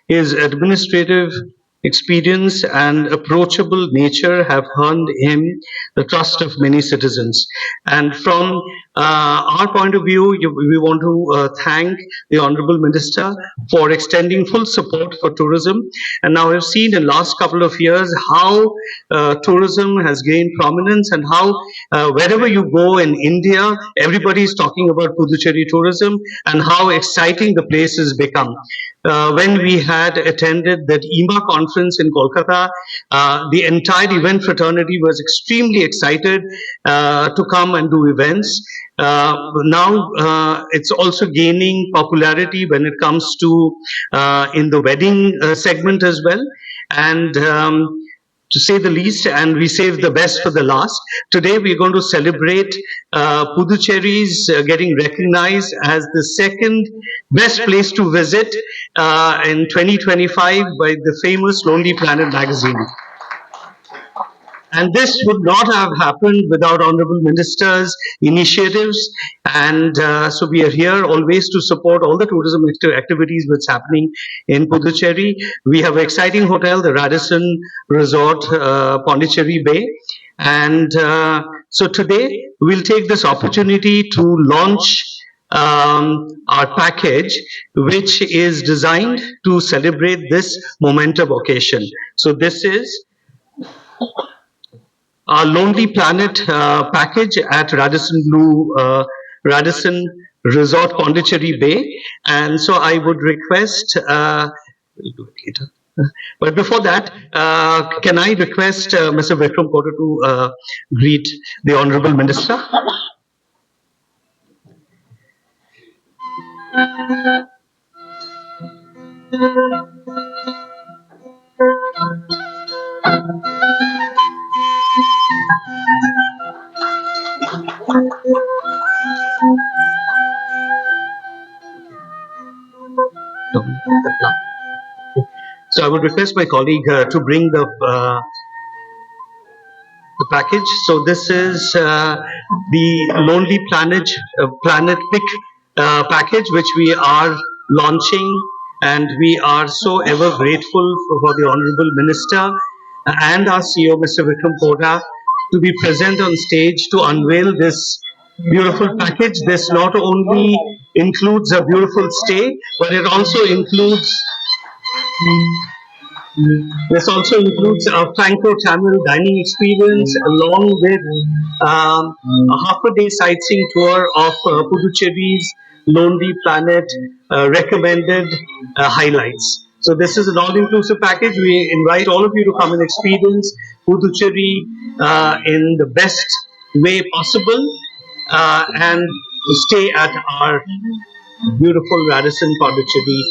His administrative experience and approachable nature have earned him the trust of many citizens. And from our point of view, we want to thank the Honorable Minister for extending full support for tourism. And now we've seen in last couple of years how tourism has gained prominence and how wherever you go in India, everybody is talking about Puducherry tourism and how exciting the place has become. When we had attended that EMA conference in Kolkata, the entire event fraternity was extremely excited to come and do events. Now it's also gaining popularity when it comes to in the wedding segment as well. And to say the least, and we save the best for the last. Today we're going to celebrate Puducherry's getting recognized as the second best place to visit in 2025 by the famous Lonely Planet magazine. And this would not have happened without Honorable Minister's initiatives. And so we are here always to support all the tourism activities that's happening in Puducherry. We have an exciting hotel, the Radisson Resort, Pondicherry Bay. And so today we'll take this opportunity to launch our package, which is designed to celebrate this momentous occasion. So this is our Lonely Planet package at Radisson Resort Pondicherry Bay. And so I would request, we'll do it later. But before that, can I request Mr. Vikram Kota to greet the Honorable Minister? So I would request my colleague to bring the package. So this is the Lonely Planet Pick package, which we are launching, and we are so ever grateful for the Honorable Minister and our CEO, Mr. Vikram Kota, to be present on stage to unveil this beautiful package. This not only includes a beautiful stay, but it also includes a Franco-Tamil dining experience along with a half-a-day sightseeing tour of Puducherry's Lonely Planet recommended highlights. So this is an all-inclusive package. We invite all of you to come and experience Puducherry in the best way possible and stay at our beautiful Radisson Pondicherry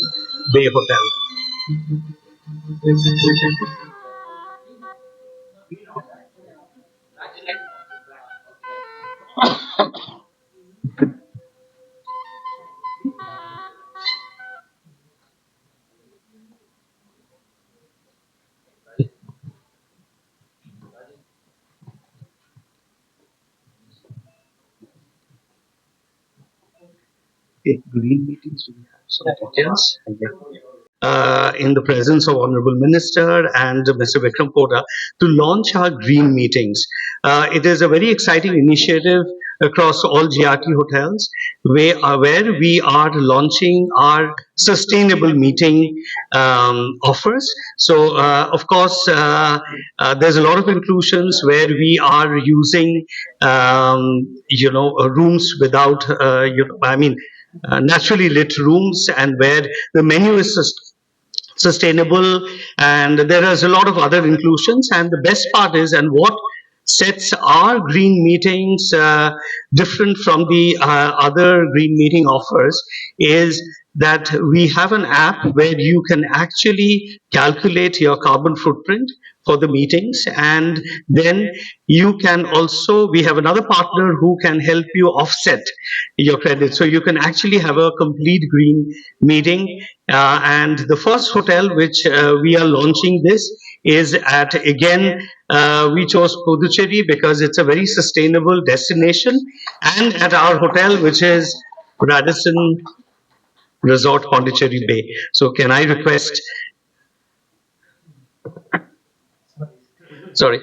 Bay Hotel. Green meetings, we have some details. In the presence of Honorable Minister and Mr. Vikram Kota to launch our green meetings. It is a very exciting initiative across all GRT hotels where we are launching our sustainable meeting offers. So, of course, there's a lot of inclusions where we are using, rooms without, naturally lit rooms, and where the menu is sustainable, and there is a lot of other inclusions. And the best part is, and what sets our green meetings different from the other green meeting offers, is that we have an app where you can actually calculate your carbon footprint for the meetings, and then you can also, we have another partner who can help you offset your credit, so you can actually have a complete green meeting. And the first hotel which we are launching this is at, again, we chose Puducherry because it's a very sustainable destination, and at our hotel, which is Radisson Resort Pondicherry Bay. So can I request, sorry,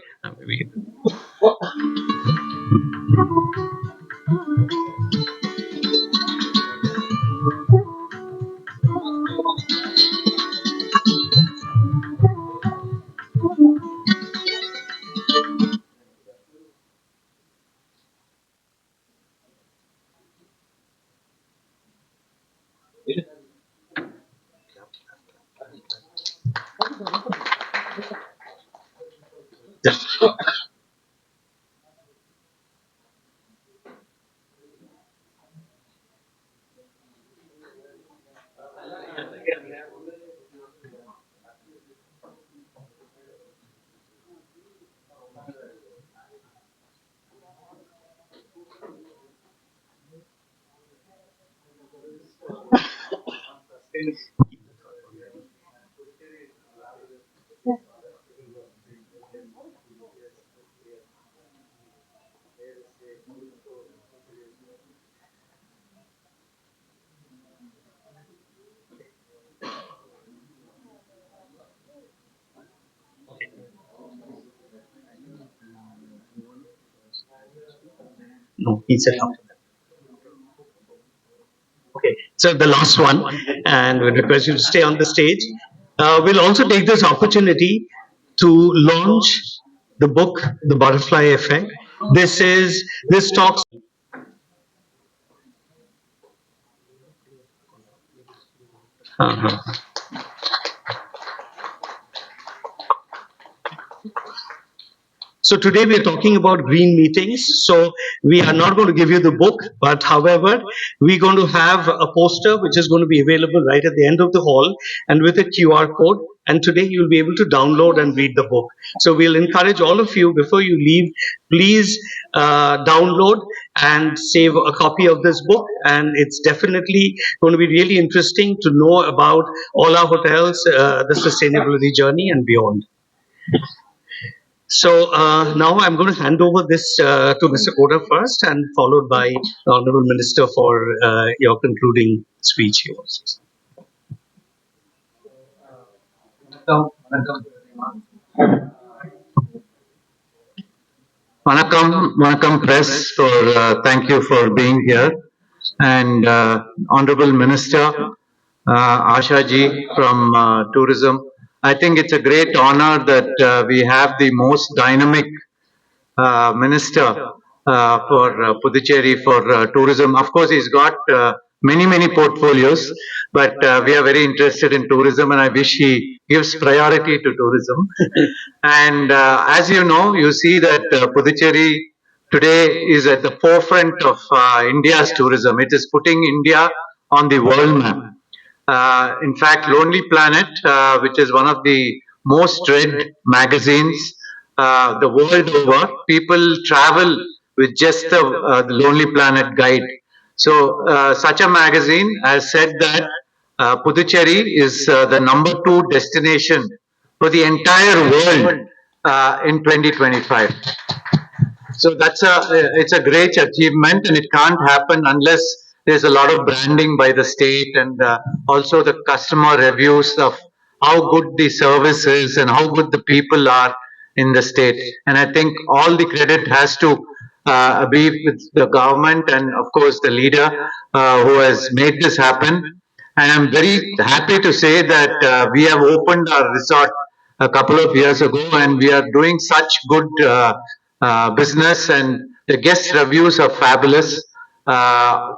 no, he said after that. Okay, so the last one, and we request you to stay on the stage. We'll also take this opportunity to launch the book, The Butterfly Effect. This talks. Uh-huh. So today we are talking about green meetings. So we are not going to give you the book, but however, we're going to have a poster which is going to be available right at the end of the hall and with a QR code. And today you'll be able to download and read the book. So we'll encourage all of you before you leave, please download and save a copy of this book. And it's definitely going to be really interesting to know about all our hotels, the sustainability journey and beyond. So now I'm going to hand over this to Mr. Koda first, and followed by the Honorable Minister for your concluding speech. Yours. Vanakkam, Vanakkam Press, for thank you for being here, and Honorable Minister Asha ji from Tourism. I think it's a great honor that we have the most dynamic minister for Puducherry for tourism. Of course, he's got many portfolios, but we are very interested in tourism, and I wish he gives priority to tourism. And as you know, you see that Puducherry today is at the forefront of India's tourism. It is putting India on the world map. In fact, Lonely Planet, which is one of the most read magazines the world over, people travel with just the Lonely Planet guide. So, such a magazine has said that Puducherry is the number 2 destination for the entire world in 2025. So it's a great achievement, and it can't happen unless there's a lot of branding by the state, and also the customer reviews of how good the service is and how good the people are in the state. And I think all the credit has to be with the government and of course the leader who has made this happen. And I'm very happy to say that we have opened our resort a couple of years ago, and we are doing such good business, and the guest reviews are fabulous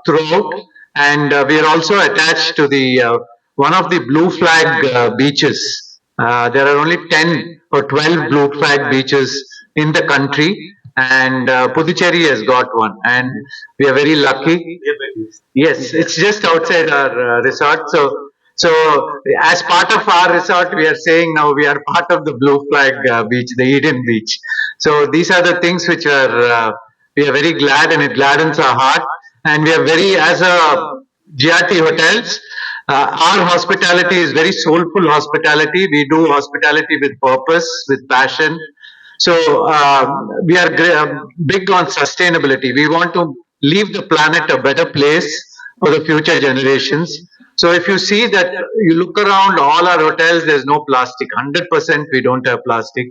throughout. And we are also attached to the one of the blue flag beaches. There are only 10 or 12 blue flag beaches in the country, and Puducherry has got one, and we are very lucky. Yes, it's just outside our resort. So as part of our resort, we are saying now we are part of the Blue Flag Beach, the Eden Beach. So these are the things which are we are very glad, and it gladdens our heart. And we are very, as a GRT Hotels, our hospitality is very soulful hospitality. We do hospitality with purpose, with passion. So we are big on sustainability. We want to leave the planet a better place for the future generations. So if you see that, you look around all our hotels, there's no plastic. 100% we don't have plastic.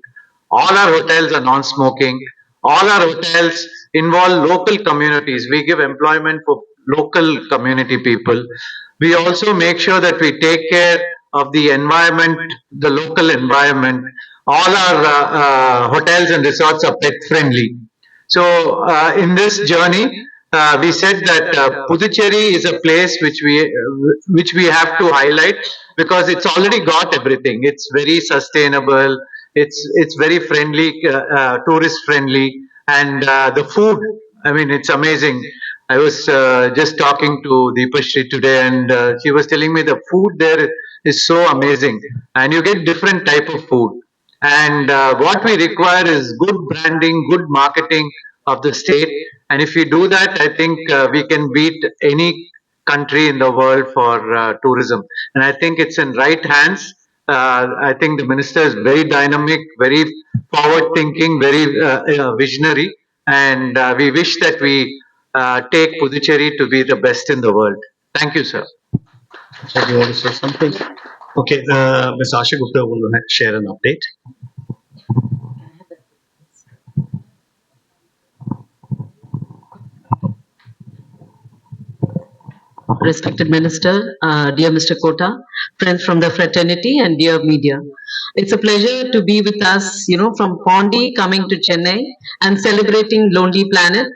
All our hotels are non-smoking. All our hotels involve local communities. We give employment for local community people. We also make sure that we take care of the environment, the local environment. All our hotels and resorts are pet friendly. So in this journey, we said that Puducherry is a place which we have to highlight because it's already got everything. It's very sustainable. It's very friendly, tourist friendly, and the food. I mean, it's amazing. I was just talking to Deepashri today, and she was telling me the food there is so amazing, and you get different type of food. And what we require is good branding, good marketing of the state. And if we do that, I think we can beat any country in the world for tourism. And I think it's in right hands. I think the minister is very dynamic, very forward thinking, very visionary. And we wish that we take Puducherry to be the best in the world. Thank you, sir. So do you want to say something? Okay, Ms. Asha Gupta will share an update. Respected Minister, dear Mr. Kota, friends from the fraternity and dear media. It's a pleasure to be with us, from Pondi coming to Chennai and celebrating Lonely Planet,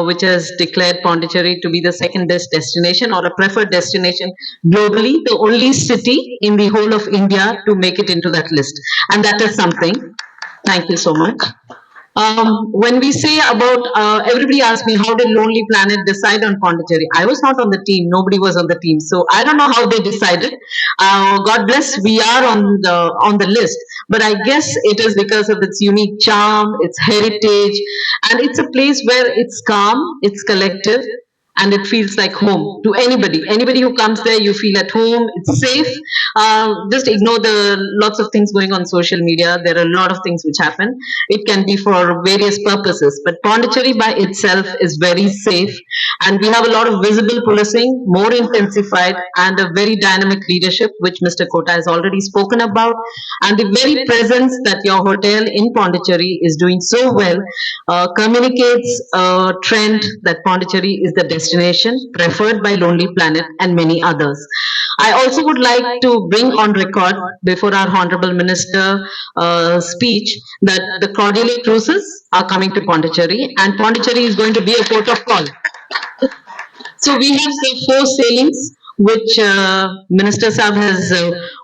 which has declared Pondicherry to be the second best destination or a preferred destination globally, the only city in the whole of India to make it into that list. And that is something. Thank you so much. When we say about, everybody asked me, how did Lonely Planet decide on Pondicherry? I was not on the team. Nobody was on the team. So I don't know how they decided. God bless, we are on the list. But I guess it is because of its unique charm, its heritage, and it's a place where it's calm, it's collective, and it feels like home to anybody. Anybody who comes there, you feel at home. It's safe. Just ignore the lots of things going on social media. There are a lot of things which happen. It can be for various purposes, but Pondicherry by itself is very safe, and we have a lot of visible policing, more intensified, and a very dynamic leadership, which Mr. Kota has already spoken about, and the very presence that your hotel in Pondicherry is doing so well communicates a trend that Pondicherry is the destination preferred by Lonely Planet and many others. I also would like to bring on record before our Honorable Minister speech that the Cordiale cruises are coming to Pondicherry, and Pondicherry is going to be a port of call. So we have say 4 sailings, which Minister Saab has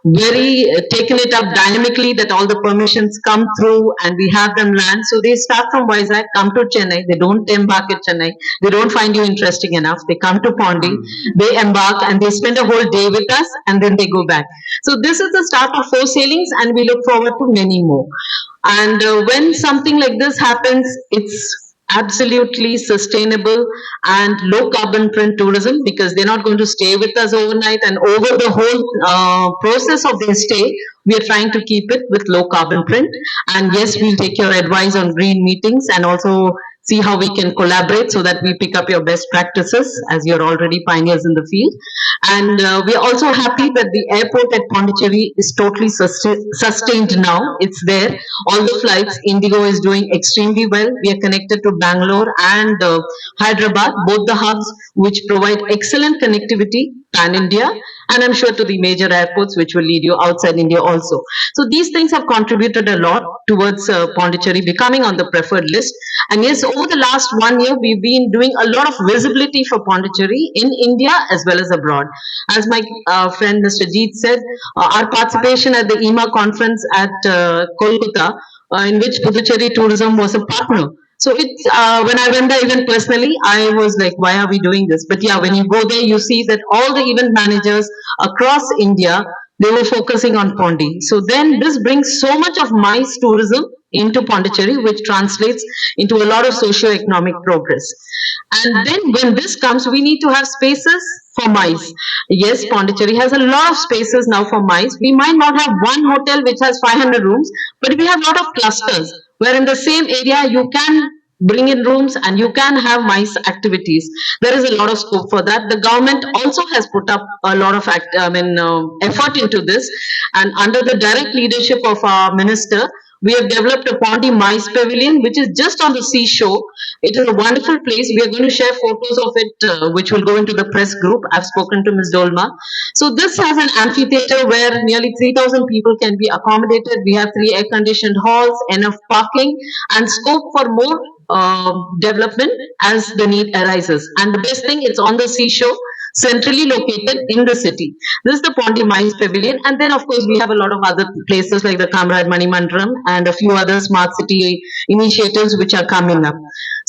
very taken it up dynamically that all the permissions come through and we have them land. So they start from Vizag, come to Chennai. They don't embark at Chennai. They don't find you interesting enough. They come to Pondi, they embark and they spend a whole day with us and then they go back. So this is the start of 4 sailings and we look forward to many more. And when something like this happens, it's absolutely sustainable and low carbon print tourism because they're not going to stay with us overnight, and over the whole process of their stay we are trying to keep it with low carbon print. And yes, we'll take your advice on green meetings and also see how we can collaborate so that we pick up your best practices as you're already pioneers in the field. And we're also happy that the airport at Pondicherry is totally sustained now. It's there. All the flights, Indigo is doing extremely well. We are connected to Bangalore and Hyderabad, both the hubs, which provide excellent connectivity pan India, and I'm sure to the major airports, which will lead you outside India also. So these things have contributed a lot towards Pondicherry becoming on the preferred list. And yes, over the last 1 year, we've been doing a lot of visibility for Pondicherry in India as well as abroad. As my friend Mr. Jeet said, our participation at the EMA conference at Kolkata, in which Puducherry Tourism was a partner. So it's when I went there even personally, I was like, why are we doing this? But yeah, when you go there, you see that all the event managers across India, they were focusing on Pondi. So then this brings so much of MICE tourism into Pondicherry, which translates into a lot of socio-economic progress. And then when this comes, we need to have spaces for MICE. Yes, Pondicherry has a lot of spaces now for MICE. We might not have one hotel which has 500 rooms, but we have a lot of clusters where in the same area you can bring in rooms and you can have MICE activities. There is a lot of scope for that. The government also has put up a lot of effort into this, and under the direct leadership of our minister, we have developed a Pondi Mice Pavilion, which is just on the seashore. It is a wonderful place. We are going to share photos of it, which will go into the press group. I've spoken to Ms. Dolma. So this has an amphitheater where nearly 3,000 people can be accommodated. We have 3 air-conditioned halls, enough parking, and scope for more development as the need arises. And the best thing, it's on the seashore, centrally located in the city. This is the Pondi Mines Pavilion, and then of course we have a lot of other places like the Kamraj Manimandram and a few other smart city initiatives which are coming up.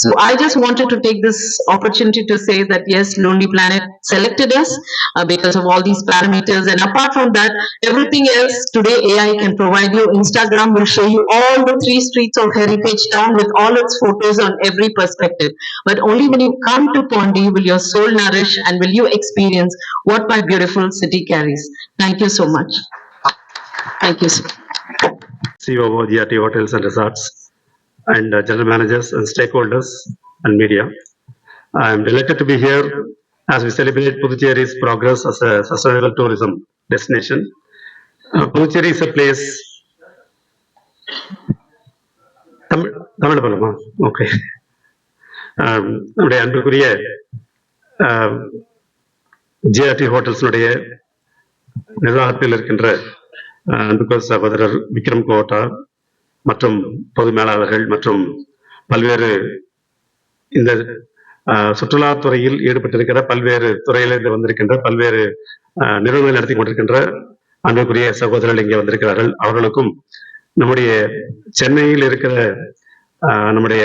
So I just wanted to take this opportunity to say that yes, Lonely Planet selected us because of all these parameters, and apart from that, everything else today AI can provide you. Instagram will show you all the 3 streets of Heritage Town with all its photos on every perspective. But only when you come to Pondi will your soul nourish and will you experience what my beautiful city carries. Thank you so much. Thank you, sir. CEO of GRT Hotels and Resorts, and general managers and stakeholders and media. I am delighted to be here as we celebrate Puducherry's progress as a sustainable tourism destination. Puducherry is a place. Tamil போலாமா? Okay. நம்முடைய அன்புக்குரிய GRT ஹோட்டல்ஸினுடைய நிர்வாகத்தில் இருக்கின்ற அன்புக்குரிய சகோதரர் Vikram quota மற்றும் பொது மேலாளர்கள் மற்றும் பல்வேறு இந்த சுற்றுலாத்துறையில் ஈடுபட்டிருக்கிற பல்வேறு துறையிலிருந்து வந்திருக்கின்ற பல்வேறு நிறுவனங்கள் நடத்தி கொண்டிருக்கின்ற அன்புக்குரிய சகோதரர்கள் இங்கே வந்திருக்கிறார்கள். அவர்களுக்கும் நம்முடைய சென்னையில் இருக்கிற நம்முடைய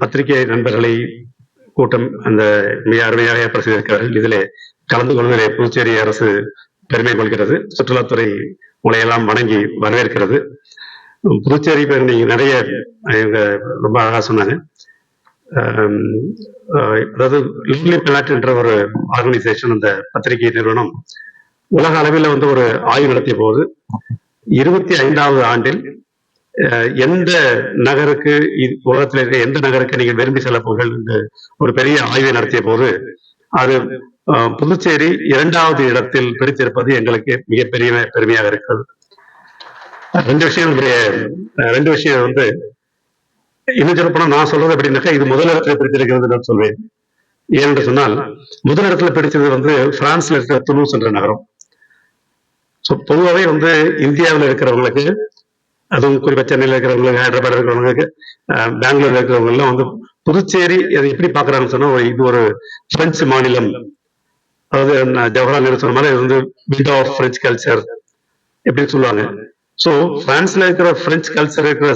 பத்திரிகை நண்பர்களை கூட்டம் அந்த மிக அருமையாக ஏற்பாடு செய்திருக்கிறார்கள். இதிலே கலந்து கொள்வதிலே புதுச்சேரி அரசு பெருமை கொள்கிறது. சுற்றுலாத்துறை உங்களையெல்லாம் வணங்கி வரவேற்கிறது. புதுச்சேரி நீங்க நிறைய ரொம்ப அழகா சொன்னாங்க. அதாவது லோன்லி பிளாட் என்ற ஒரு ஆர்கனைசேஷன், அந்த பத்திரிகை நிறுவனம் உலக அளவில் வந்து ஒரு ஆய்வு நடத்திய போது 25வது ஆண்டில் எந்த நகருக்கு உலகத்தில் இருக்க எந்த நகருக்கு நீங்கள் விரும்பி செல்ல போகிறீர்கள் என்று ஒரு பெரிய ஆய்வை நடத்திய போது அது புதுச்சேரி 2வது இடத்தில் பிடித்திருப்பது எங்களுக்கு மிகப்பெரிய பெருமையாக இருக்கிறது. ரெண்டு விஷயம் வந்து இன்னும் சொல்ல போனா நான் சொல்றது எப்படின்னாக்கா இது முதலிடத்துல பிடித்திருக்கிறது நான் சொல்வேன். ஏனென்று சொன்னால் முதலிடத்துல பிடிச்சது வந்து பிரான்ஸ்ல இருக்கிற துலூஸ் என்ற நகரம். ஸோ பொதுவாகவே வந்து இந்தியாவில் இருக்கிறவங்களுக்கு, அதுவும் குறிப்பா சென்னையில் இருக்கிறவங்களுக்கு, ஹைதராபாத் இருக்கிறவங்களுக்கு, பெங்களூர்ல இருக்கிறவங்க எல்லாம் வந்து புதுச்சேரி அதை எப்படி பாக்குறாங்கன்னு சொன்னா இது ஒரு பிரெஞ்சு மாநிலம். அதாவது ஜவஹர்லால் நேரு சொன்ன மாதிரி இது வந்து விண்டோ ஆஃப் பிரெஞ்சு கல்ச்சர் எப்படின்னு சொல்லுவாங்க. ஸோ பிரான்ஸ்ல இருக்கிற பிரெஞ்சு கல்ச்சர் இருக்கிற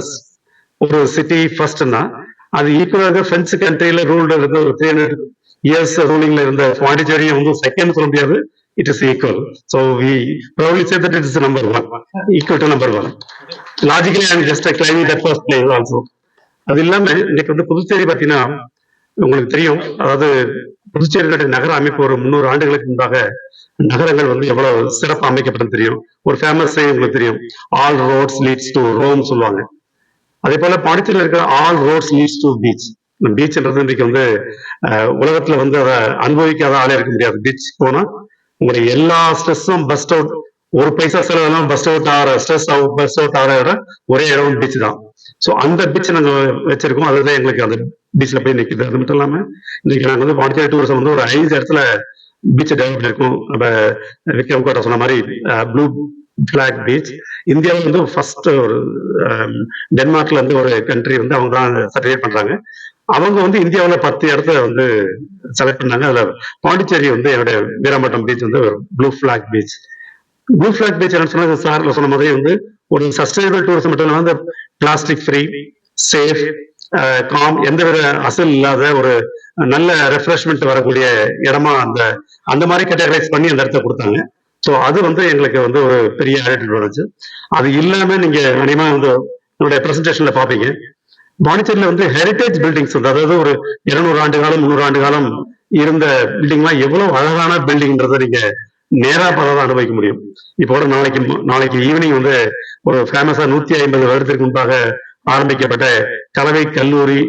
ஒரு சிட்டி ஃபர்ஸ்ட்னா அது ஈக்குவலாக பிரெஞ்சு கண்ட்ரியில ரூல்ல இருந்த ஒரு 300 years ரூலிங்ல இருந்த பாண்டிச்சேரியும் வந்து செகண்ட் சொல்ல முடியாது. It is equal. So we probably say that it is the number 1, equal to number 1. Logically, I am just claiming that first place also. அது இல்லாம இன்னைக்கு வந்து புதுச்சேரி பார்த்தீங்கன்னா உங்களுக்கு தெரியும், அதாவது புதுச்சேரியுடைய நகர அமைப்பு ஒரு 300 ஆண்டுகளுக்கு முன்பாக நகரங்கள் வந்து எவ்வளவு சிறப்பாக அமைக்கப்படும் தெரியும். ஒரு ஃபேமஸ் உங்களுக்கு தெரியும், all roads leads to Rome சொல்லுவாங்க. அதே போல பாண்டிச்சேரியில் இருக்கிற all roads leads to beach. பீச்ன்றது இன்னைக்கு வந்து உலகத்துல வந்து அதை அனுபவிக்காத ஆளே இருக்க முடியாது. பீச் போனா உங்களுடைய எல்லா ஸ்ட்ரெஸ்ஸும் பஸ்ட் அவுட், ஒரு பைசா செலவெல்லாம் பஸ்ட் அவுட் ஆகிற ஸ்ட்ரெஸ் பஸ்ட் அவுட் ஆகிற விட ஒரே இடம் பீச் தான். ஸோ அந்த பீச் நாங்க வச்சிருக்கோம். அதுதான் எங்களுக்கு அந்த பீச்ல போய் நிற்குது. அது மட்டும் இல்லாம இன்னைக்கு நாங்க வந்து பாண்டிச்சேரி டூரிசம் வந்து ஒரு 5 இடத்துல பீச் டெவலப் பண்ணிருக்கோம். நம்ம விக்ரம் கோட்டா சொன்ன மாதிரி ப்ளூ பிளாக் பீச் இந்தியாவில் வந்து ஃபர்ஸ்ட் ஒரு டென்மார்க்ல இருந்து ஒரு கண்ட்ரி வந்து அவங்க தான் சர்டிஃபைட் பண்றாங்க. அவங்க வந்து இந்தியாவில் 10 இடத்துல வந்து செலக்ட் பண்ணாங்க. அதுல பாண்டிச்சேரி வந்து என்னுடைய வீராம்பட்டம் பீச் வந்து ஒரு blue flag beach. Blue flag beach என்ன சொன்னா சார்ல சொன்ன மாதிரி வந்து ஒரு சஸ்டைனபிள் டூரிசம் மட்டும் இல்லாம பிளாஸ்டிக் ஃப்ரீ, சேஃப், காம், எந்த வித அசல் இல்லாத ஒரு நல்ல ரெஃப்ரெஷ்மெண்ட் வரக்கூடிய இடமா அந்த மாதிரி கேட்டகரைஸ் பண்ணி அந்த இடத்த கொடுத்தாங்க. ஸோ அது வந்து எங்களுக்கு வந்து ஒரு பெரிய ஆட்டிடியூட் வந்துச்சு. அது இல்லாம நீங்க அதிகமா வந்து என்னுடைய பிரசன்டேஷன்ல பாப்பீங்க, பாண்டிச்சேரியில வந்து ஹெரிட்டேஜ் பில்டிங்ஸ் வந்து, அதாவது ஒரு 200 ஆண்டு காலம் 300 ஆண்டு காலம் இருந்த பில்டிங்லாம் எவ்வளவு அழகான பில்டிங்ன்றதை நீங்க நேரா பார்த்தா அனுபவிக்க முடியும். இப்போ நாளைக்கு ஈவினிங் வந்து ஒரு ஃபேமஸா 150 வருடத்திற்கு முன்பாக ஆரம்பிக்கப்பட்ட கலவை கல்லூரி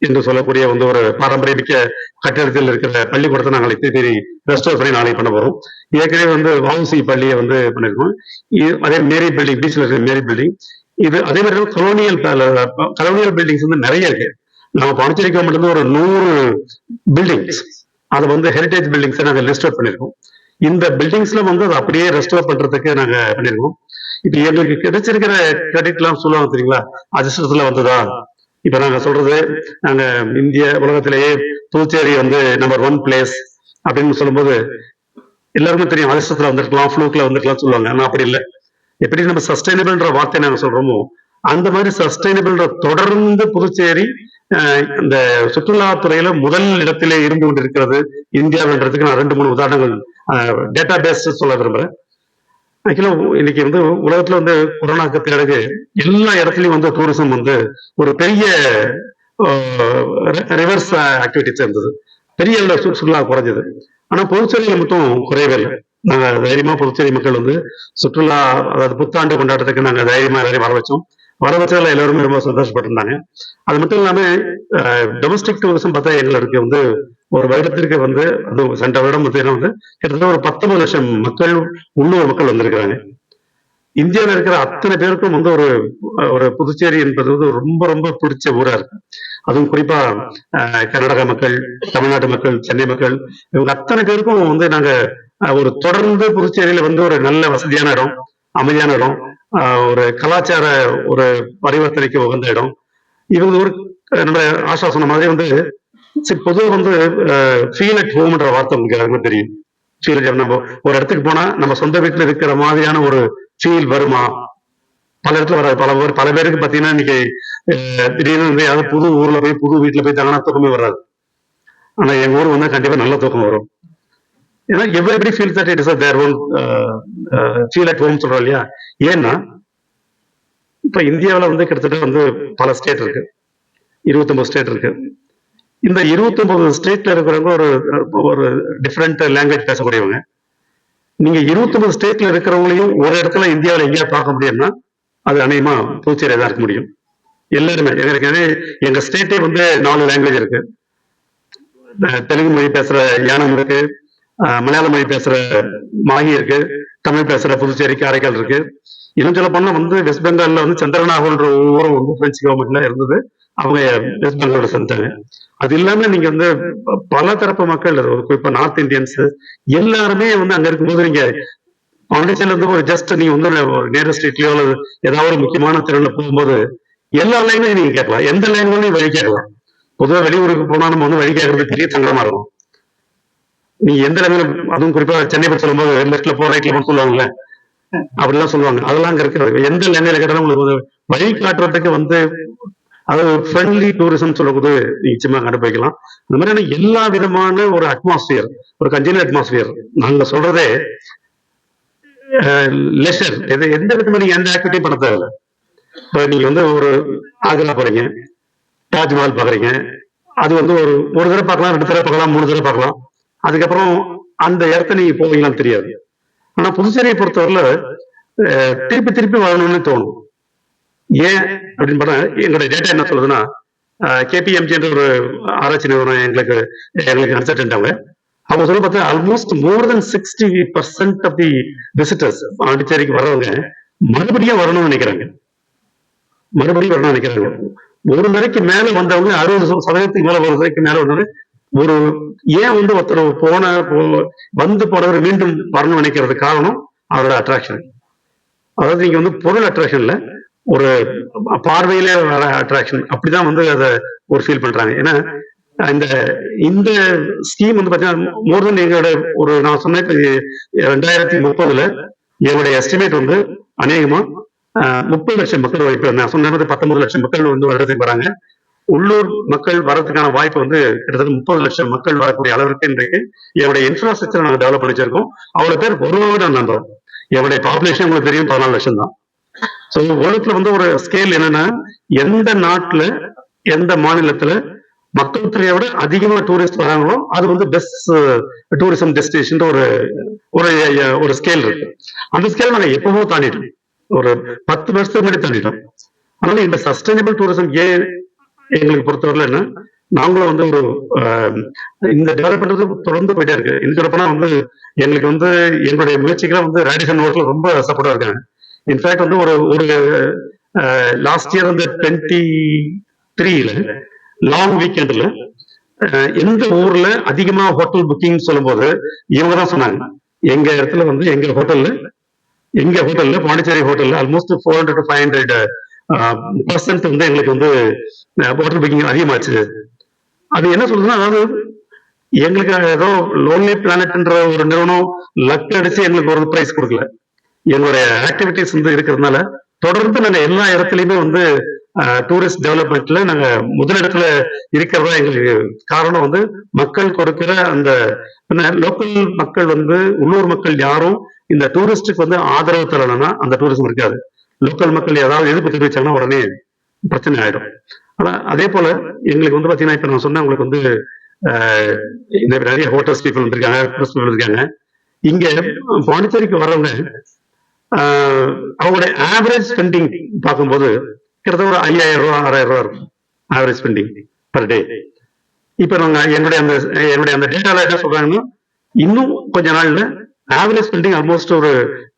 என்று சொல்லக்கூடிய வந்து ஒரு பாரம்பரியமிக்க கட்டிடத்தில் இருக்கிற பள்ளிக்கூடத்தை நாங்கள் திருப்பி ரெஸ்டோர் பண்ணி நாளைக்கு பண்ண போறோம். ஏற்கனவே வந்து வஉசி பள்ளியை வந்து பண்ணிருக்கோம். அதே மேரி பில்டிங், பீச்ல இருக்கிற மேரி பில்டிங், இது அதே மாதிரி கலோனியல் பில்டிங்ஸ் வந்து நிறைய இருக்கு. நம்ம பாண்டிச்சேரி கவர்மெண்ட் வந்து ஒரு 100 பில்டிங்ஸ் அதை வந்து ஹெரிடேஜ் பில்டிங்ஸ் நாங்க லிஸ்ட் அவுட் பண்ணிருக்கோம். இந்த பில்டிங்ஸ்ல வந்து அதை அப்படியே ரெஸ்டோர் பண்றதுக்கு நாங்க பண்ணிருக்கோம். இப்ப எங்களுக்கு கிடைச்சிருக்கிற கிரெடிட் எல்லாம் சொல்லுவாங்க தெரியுங்களா, அதிர்ஷ்டத்துல வந்ததா. இப்ப நாங்க சொல்றது, நாங்க இந்திய உலகத்திலேயே புதுச்சேரி வந்து நம்பர் 1 பிளேஸ் அப்படின்னு சொல்லும்போது எல்லாருமே தெரியும், அதிர்ஷ்டத்துல வந்திருக்கலாம், ஃப்ளூக்ல வந்திருக்கலாம் சொல்லுவாங்க. ஆனா அப்படி இல்லை. எப்படி நம்ம சஸ்டைனபிள்ன்ற வார்த்தை நாங்க சொல்றோமோ அந்த மாதிரி சஸ்டைனபிள் தொடர்ந்து புதுச்சேரி இந்த சுற்றுலாத்துறையில முதல் இடத்திலே இருந்து கொண்டிருக்கிறது இந்தியாவின்றதுக்கு நான் 2-3 உதாரணங்கள் டேட்டா பேஸ் சொல்ல விரும்புறேன். ஆக்சுவலா இன்னைக்கு வந்து உலகத்துல வந்து கொரோனாக்கு பிறகு எல்லா இடத்துலயும் வந்து டூரிசம் வந்து ஒரு பெரிய ரிவர்ஸ் ஆக்டிவிட்டிஸ் இருந்தது. பெரிய அளவுல சுற்றுலா குறைஞ்சது. ஆனா புதுச்சேரியில மட்டும் குறையவே இல்லை. நாங்க தைரியமா புதுச்சேரி மக்கள் வந்து சுற்றுலா, அதாவது புத்தாண்டு கொண்டாட்டத்துக்கு நாங்க தைரியமா எல்லாரையும் வர வச்சோம். வர வச்சதுல எல்லாருமே ரொம்ப சந்தோஷப்பட்டிருந்தாங்க. அது மட்டும் இல்லாம டொமஸ்டிக் டூரிசம் பார்த்தா எங்களுக்கு வந்து ஒரு வருடத்திற்கு வந்து அது சென்ற வருடம் வந்து கிட்டத்தட்ட ஒரு 19 லட்சம் மக்கள், உள்ளூர் மக்கள் வந்திருக்கிறாங்க. இந்தியாவில் இருக்கிற அத்தனை பேருக்கும் வந்து ஒரு புதுச்சேரி என்பது வந்து ரொம்ப ரொம்ப பிடிச்ச ஊரா இருக்கு. அதுவும் குறிப்பா கர்நாடகா மக்கள், தமிழ்நாட்டு மக்கள், சென்னை மக்கள், இவங்க அத்தனை பேருக்கும் வந்து நாங்க ஒரு தொடர்ந்து புதுச்சேரியில வந்து ஒரு நல்ல வசதியான இடம், அமைதியான இடம், ஒரு கலாச்சார ஒரு பரிவர்த்தனைக்கு உகந்த இடம். இவங்க ஒரு நம்ம ஆஷா சொன்ன மாதிரி வந்து பொதுவாக வந்து ஃபீல் அட் ஹோம்ன்ற வார்த்தை உங்களுக்கு எல்லாருமே தெரியும். ஃபீல், நம்ம ஒரு இடத்துக்கு போனா நம்ம சொந்த வீட்டுல இருக்கிற மாதிரியான ஒரு ஃபீல் வருமா? பல இடத்துல வராது. பல பேருக்கு பாத்தீங்கன்னா இன்னைக்கு திடீர்னு வந்து யாராவது புது ஊர்ல போய் புது வீட்டுல போய் தங்கினா தூக்கமே வராது. ஆனா எங்க ஊர் வந்தா கண்டிப்பா நல்ல தூக்கம் வரும். ஏன்னா everybody feel that it is their own feel at home சொல்றோம் இல்லையா? ஏன்னா இப்ப இந்தியாவில வந்து கிட்டத்தட்ட வந்து பல ஸ்டேட் இருக்கு, 29 ஸ்டேட் இருக்கு. இந்த 29 ஸ்டேட்ல இருக்கிறவங்க ஒரு டிஃப்ரெண்ட் லாங்குவேஜ் பேசக்கூடியவங்க. நீங்க 29 ஸ்டேட்ல இருக்கிறவங்களையும் ஒரு இடத்துல இந்தியாவில எங்கேயா பார்க்க முடியும்னா அது அநேகமா புதுச்சேரியா தான் இருக்க முடியும். எல்லாருமே எங்க ஸ்டேட்டே வந்து 4 லாங்குவேஜ் இருக்கு. தெலுங்கு மொழி பேசுற யானம் இருக்கு, மலையாள மொழி பேசுற மாஹி இருக்கு, தமிழ் பேசுற புதுச்சேரி, காரைக்கால் இருக்கு. இன்னும் சொல்ல போனா வந்து வெஸ்ட் பெங்கால்ல வந்து சந்திரநாகன்ற ஊரும் வந்து பிரெஞ்சு கவர்மெண்ட்ல இருந்தது, அவங்க வெஸ்ட் பெங்காலோட சேர்ந்தாங்க. அது இல்லாம நீங்க வந்து பல தரப்பு மக்கள், குறிப்பா நார்த் இந்தியன்ஸ் எல்லாருமே வந்து அங்க இருக்கும்போது நீங்க பாண்டிச்சேரியில இருந்து ஒரு ஜஸ்ட் நீங்க வந்து ஒரு நேர ஸ்ட்ரீட்லயோ அல்லது ஏதாவது ஒரு முக்கியமான தெருவுல போகும்போது எல்லா லைன்லையும் நீங்க கேட்கலாம், எந்த லைன்லையும் வழி கேட்கலாம். பொதுவாக வெளியூருக்கு போனா நம்ம வந்து வழி கேட்கறது பெரிய சங்கடமா இருக்கும். நீங்க எந்த லைன்ல, அதுவும் குறிப்பா சென்னை பத்தி சொல்லும்போது லெஃப்ட்ல போ ரைட்ல போன்னு சொல்லுவாங்கல்ல, அப்படிலாம் சொல்லுவாங்க. அதெல்லாம் அங்க இருக்கிறது எந்த லைன்ல கேட்டாலும் உங்களுக்கு வழி காட்டுறதுக்கு வந்து அது ஃப்ரெண்ட்லி டூரிசம் சொல்லும்போது நிச்சயமா அனுபவிக்கலாம். அந்த மாதிரியான எல்லா விதமான ஒரு அட்மாஸ்பியர், ஒரு கன்ஜினியல் அட்மாஸ்பியர். நாங்க சொல்றதே லெஷர், எந்த விதமா நீங்க எந்த ஆக்டிவிட்டி பண்ண தேவையில்லை. இப்ப நீங்க வந்து ஒரு ஆக்ரா போறீங்க, தாஜ்மஹால் பாக்குறீங்க, அது வந்து ஒரு தடவை பார்க்கலாம், 2 தடவை பார்க்கலாம், 3 தடவை பார்க்கலாம். அதுக்கப்புறம் அந்த இடத்த நீங்க போவீங்களான்னு தெரியாது. ஆனா புதுச்சேரியை பொறுத்தவரையில திருப்பி திருப்பி வரணும்னு தோணும். ஏன் அப்படின்னு பார்த்தா எங்களுடைய டேட்டா என்ன சொல்லுதுன்னா, கேபிஎம்ஜின்ற ஒரு ஆராய்ச்சி நிறுவனம் எங்களுக்கு கன்சல்டன்ட் அவங்க சொல்ல பார்த்தா almost more than 60% of the visitors பாண்டிச்சேரிக்கு வர்றவங்க மறுபடியும் வரணும்னு நினைக்கிறாங்க. மறுபடியும் வரணும்னு நினைக்கிறாங்க. ஒரு முறைக்கு மேல வந்தவங்க 60% மேல ஒரு முறைக்கு மேல வந்தவங்க ஒரு ஏன் வந்து ஒருத்தர் வந்து போனவர் மீண்டும் வரணும்னு நினைக்கிறது காரணம் அவரோட அட்ராக்ஷன். அதாவது நீங்க வந்து பொருள் அட்ராக்ஷன் இல்ல, ஒரு பார்வையில வர அட்ராக்ஷன், அப்படிதான் வந்து அதை ஒரு ஃபீல் பண்றாங்க. ஏன்னா இந்த ஸ்கீம் வந்து பாத்தீங்கன்னா மோர் தென் எங்களோட நான் சொன்னேன் 2030 எங்களுடைய எஸ்டிமேட் வந்து அநேகமா 30 லட்சம் மக்கள் வாய்ப்பு. நான் சொன்னது 19 லட்சம் மக்கள் வந்து வருடத்துக்கு வராங்க. உள்ளூர் மக்கள் வர்றதுக்கான வாய்ப்பு வந்து கிட்டத்தட்ட 30 லட்சம் மக்கள் வரக்கூடிய அளவிற்கு இன்றைக்கு என்னுடைய இன்ஃப்ராஸ்ட்ரக்சர் நாங்கள் டெவலப் பண்ணி வச்சிருக்கோம். அவ்வளவு பேர் வருவாங்க நம்புறோம். என்னுடைய பாப்புலேஷன் உங்களுக்கு தெரியும் 14 லட்சம் தான். ஸோ உலகத்துல வந்து ஒரு ஸ்கேல் என்னன்னா, எந்த நாட்டுல எந்த மாநிலத்துல மக்கள் தொகையை விட அதிகமா டூரிஸ்ட் வராங்களோ அது வந்து பெஸ்ட் டூரிசம் டெஸ்டினேஷன் ஒரு ஸ்கேல் இருக்கு. அந்த ஸ்கேல் நாங்க எப்பவோ தாண்டிட்டோம், ஒரு 10 வருஷத்துக்கு முன்னாடி தாண்டிட்டோம். அதனால இந்த சஸ்டைனபிள் டூரிசம் ஏன் எங்களுக்கு பொறுத்தவரையில நாங்களும் வந்து ஒரு இந்த டெவலப்மெண்ட் தொடர்ந்து போயிட்டே இருக்கு. இன்னும் சொல்ல போனா வந்து எங்களுக்கு வந்து எங்களுடைய முயற்சிகள்லாம் வந்து ரேடிசன் ஒர்க்ல ரொம்ப சப்போர்ட்டா இருக்காங்க. இன்ஃபேக்ட் வந்து ஒரு ஒரு லாஸ்ட் இயர் வந்து 23ல லாங் வீக்கெண்ட்ல எந்த ஊர்ல அதிகமா ஹோட்டல் புக்கிங் சொல்லும்போது இவங்க தான் சொன்னாங்க. எங்க இடத்துல வந்து எங்க ஹோட்டல்ல பாண்டிச்சேரி ஹோட்டல்ல ஆல்மோஸ்ட் 400 to 500% வந்து எங்களுக்கு வந்து ஹோட்டல் புக்கிங் அதிகமாச்சு. அது என்ன சொல்றதுன்னா, அதாவது எங்களுக்கு ஏதோ லோன்லி பிளானட்ன்ற ஒரு நிறுவனம் லக் அடிச்சு எங்களுக்கு ஒரு பிரைஸ் கொடுக்கல. எங்களுடைய ஆக்டிவிட்டிஸ் வந்து இருக்கிறதுனால தொடர்ந்து நாங்க எல்லா இடத்துலயுமே வந்து டூரிஸ்ட் டெவலப்மெண்ட்ல நாங்க முதலிடத்துல இருக்கிறதா எங்களுக்கு காரணம் வந்து மக்கள் கொடுக்கிற அந்த லோக்கல் மக்கள் வந்து உள்ளூர் மக்கள் யாரும் இந்த டூரிஸ்டுக்கு வந்து ஆதரவு தரலன்னா அந்த டூரிசம் இருக்காது. லோக்கல் மக்கள் ஏதாவது எதிர்ப்பு தெரிவிச்சாங்கன்னா உடனே பிரச்சனை ஆயிடும். ஆனா அதே போல எங்களுக்கு வந்து பாத்தீங்கன்னா இப்ப நான் சொன்னேன் உங்களுக்கு வந்து இந்த நிறைய ஹோட்டல்ஸ் பீப்புள் இருக்காங்க, டூரிஸ்ட் பீப்புள் இருக்காங்க. இங்க பாண்டிச்சேரிக்கு வர்றவங்க அவங்களுடைய ஆவரேஜ் ஸ்பெண்டிங் பார்க்கும்போது கிட்டத்தட்ட ஒரு 5000 ரூபா 6000 ரூபா இருக்கும் ஆவரேஜ் ஸ்பெண்டிங் பர் டே. இப்ப நாங்க என்னுடைய அந்த டேட்டால என்ன சொல்றாங்கன்னா இன்னும் கொஞ்ச நாள்ல ஆவரேஜ் ஸ்பெண்டிங் ஆல்மோஸ்ட் ஒரு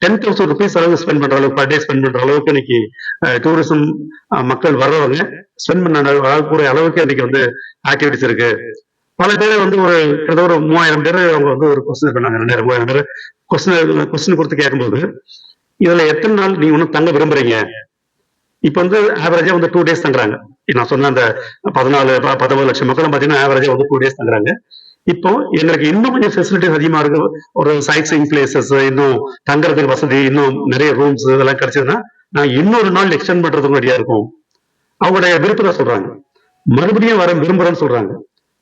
10,000 ருபீஸ் அளவுக்கு ஸ்பெண்ட் பண்ற அளவுக்கு பர் டே ஸ்பெண்ட் பண்ற அளவுக்கு இன்னைக்கு டூரிசம் மக்கள் வர்றவங்க ஸ்பெண்ட் பண்ண கூடிய அளவுக்கு இன்னைக்கு வந்து ஆக்டிவிட்டிஸ் இருக்கு. பல பேர் வந்து ஒரு கிட்டத்தட்ட ஒரு 3000 பேர் அவங்க வந்து ஒரு கொஸ்டின் பண்ணாங்க. 2000 பேர் கொஸ்டின் கொடுத்து கேட்கும்போது இதுல எத்தனை நாள் நீங்க ஒன்னும் தங்க விரும்புறீங்க? இப்ப வந்து ஆவரேஜா வந்து 2 days தங்குறாங்க. நான் சொன்ன அந்த 19 லட்சம் மக்களும் பாத்தீங்கன்னா ஆவரேஜா வந்து 2 days தங்குறாங்க. இப்போ எங்களுக்கு இன்னும் கொஞ்சம் ஃபெசிலிட்டிஸ் அதிகமா இருக்கு. ஒரு சைட் சீயிங் பிளேசஸ், இன்னும் தங்குறதுக்கு வசதி, இன்னும் நிறைய ரூம்ஸ் இதெல்லாம் கிடைச்சதுன்னா நான் இன்னொரு நாள் எக்ஸ்டெண்ட் பண்றதுக்கு ரெடியா இருக்கும். அவங்களுடைய விருப்பத்தை சொல்றாங்க, மறுபடியும் வர விரும்புறேன்னு சொல்றாங்க.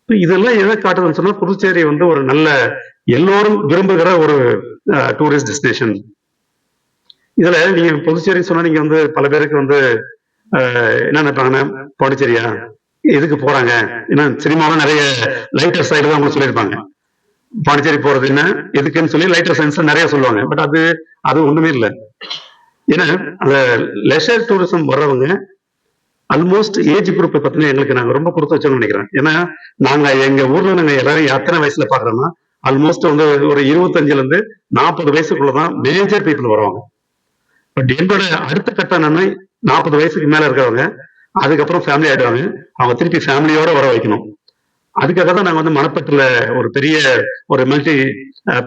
இதெல்லாம் எதை காட்டுதுன்னு சொன்னா புதுச்சேரி வந்து ஒரு நல்ல எல்லோரும் விரும்புகிற ஒரு டூரிஸ்ட் டெஸ்டினேஷன். இதுல நீங்க புதுச்சேரி சொன்னா நீங்க வந்து பல பேருக்கு வந்து என்ன நினைப்பாங்கன்னா பாண்டிச்சேரியா எதுக்கு போறாங்க, ஏன்னா சினிமாவும் நிறைய லைட்டர் சைடு தான் அவங்க சொல்லியிருப்பாங்க. பாண்டிச்சேரி போறது என்ன எதுக்குன்னு சொல்லி லைட்டர் சயின்ஸ் நிறைய சொல்லுவாங்க. பட் அது ஒண்ணுமே இல்லை. ஏன்னா அந்த லெஷர் டூரிசம் வர்றவங்க ஆல்மோஸ்ட் ஏஜ் குரூப் பத்தின எங்களுக்கு நாங்க ரொம்ப கொடுத்து வச்சோம்னு நினைக்கிறேன். ஏன்னா நாங்க எங்க ஊர்ல நாங்க எல்லாரும் எத்தனை வயசுல பாக்குறோம்னா ஆல்மோஸ்ட் வந்து ஒரு 25ல இருந்து 40 வயசுக்குள்ளதான் மேஜர் பீப்புள் வருவாங்க. பட் என்னோட அடுத்த கட்டம் என்னன்னா 40 வயசுக்கு மேல இருக்கிறவங்க அதுக்கப்புறம் ஃபேமிலி ஆயிடுவாங்க. அவங்க திருப்பி ஃபேமிலியோட வர வைக்கணும். அதுக்காக தான் நாங்க வந்து மணப்பட்டுல ஒரு பெரிய ஒரு மல்டி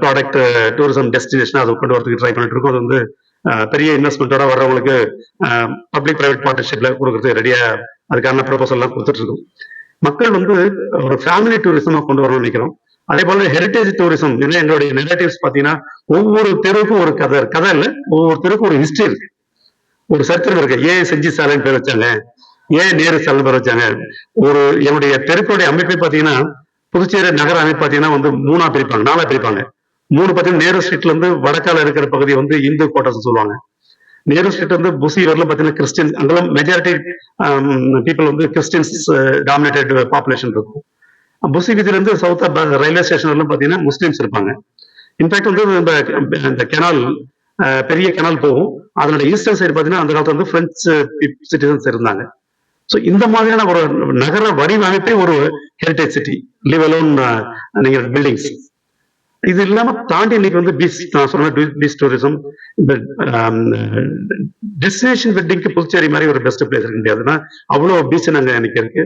ப்ராடக்ட் டூரிசம் டெஸ்டினேஷன் அதை கொண்டு வரதுக்கு ட்ரை பண்ணிட்டு இருக்கோம். அது வந்து பெரிய இன்வெஸ்ட்மெண்ட்டோட வர்றவங்களுக்கு பப்ளிக் பிரைவேட் பார்ட்னர்ஷிப்ல கொடுக்கறதுக்கு ரெடியா அதுக்கான ப்ரொபோசல் எல்லாம் கொடுத்துட்டு இருக்கோம். மக்கள் வந்து ஒரு ஃபேமிலி டூரிசமா கொண்டு வரணும்னு நினைக்கிறோம். அதே போல ஹெரிட்டேஜ் டூரிசம், எங்களுடைய நெரேட்டிவ்ஸ் பாத்தீங்கன்னா ஒவ்வொரு தெருவுக்கும் ஒரு கதை இல்ல, ஒவ்வொரு தெருவுக்கும் ஒரு ஹிஸ்டரி இருக்கு, ஒரு சரித்திரம் இருக்கு. ஏன் செஞ்சி சாலைன்னு பேர் வச்சாங்க, ஏன் நேரு சாலை பேர் வச்சாங்க. என்னுடைய தெருக்களுடைய அமைப்பை பாத்தீங்கன்னா புதுச்சேரி நகர அமைப்பு பாத்தீங்கன்னா வந்து 3ஆ பிரிப்பாங்க, 4ஆ பிரிப்பாங்க. 3 பாத்தீங்கன்னா நேரு ஸ்ட்ரீட்ல இருந்து வடக்கால இருக்கிற பகுதி வந்து இந்து கோட்டர்ஸ் சொல்லுவாங்க. நேரு ஸ்ட்ரீட் வந்து புசி வரலாம் பாத்தீங்கன்னா கிறிஸ்டியன், அங்கெல்லாம் மெஜாரிட்டி பீப்புள் வந்து கிறிஸ்டியன்ஸ் டாமினேட்டட் பாப்புலேஷன் இருக்கும். புசி வீதியில இருந்து சவுத் ரயில்வே ஸ்டேஷன் வரலாம் பாத்தீங்கன்னா முஸ்லிம்ஸ் இருப்பாங்க. இன்ஃபேக்ட் வந்து இந்த கெனால் பெரிய கெனால் போகும், அதனோட ஈஸ்டர்ன் சைடு பாத்தீங்கன்னா அந்த காலத்துல வந்து பிரெஞ்சு சிட்டிசன்ஸ் இருந்தாங்க. ஸோ இந்த மாதிரியான ஒரு நகர வடிவமைப்பே ஒரு ஹெரிட்டேஜ் சிட்டி, லிவ் அலோன் நீங்க பில்டிங்ஸ். இது இல்லாம தாண்டி இன்னைக்கு வந்து பீச், நான் சொன்ன பீச் டூரிசம், இந்த டெஸ்டினேஷன் வெட்டிங்க்கு புதுச்சேரி மாதிரி ஒரு பெஸ்ட் பிளேஸ் இருக்க முடியாதுன்னா அவ்வளோ பீச் நாங்க எனக்கு இருக்கு.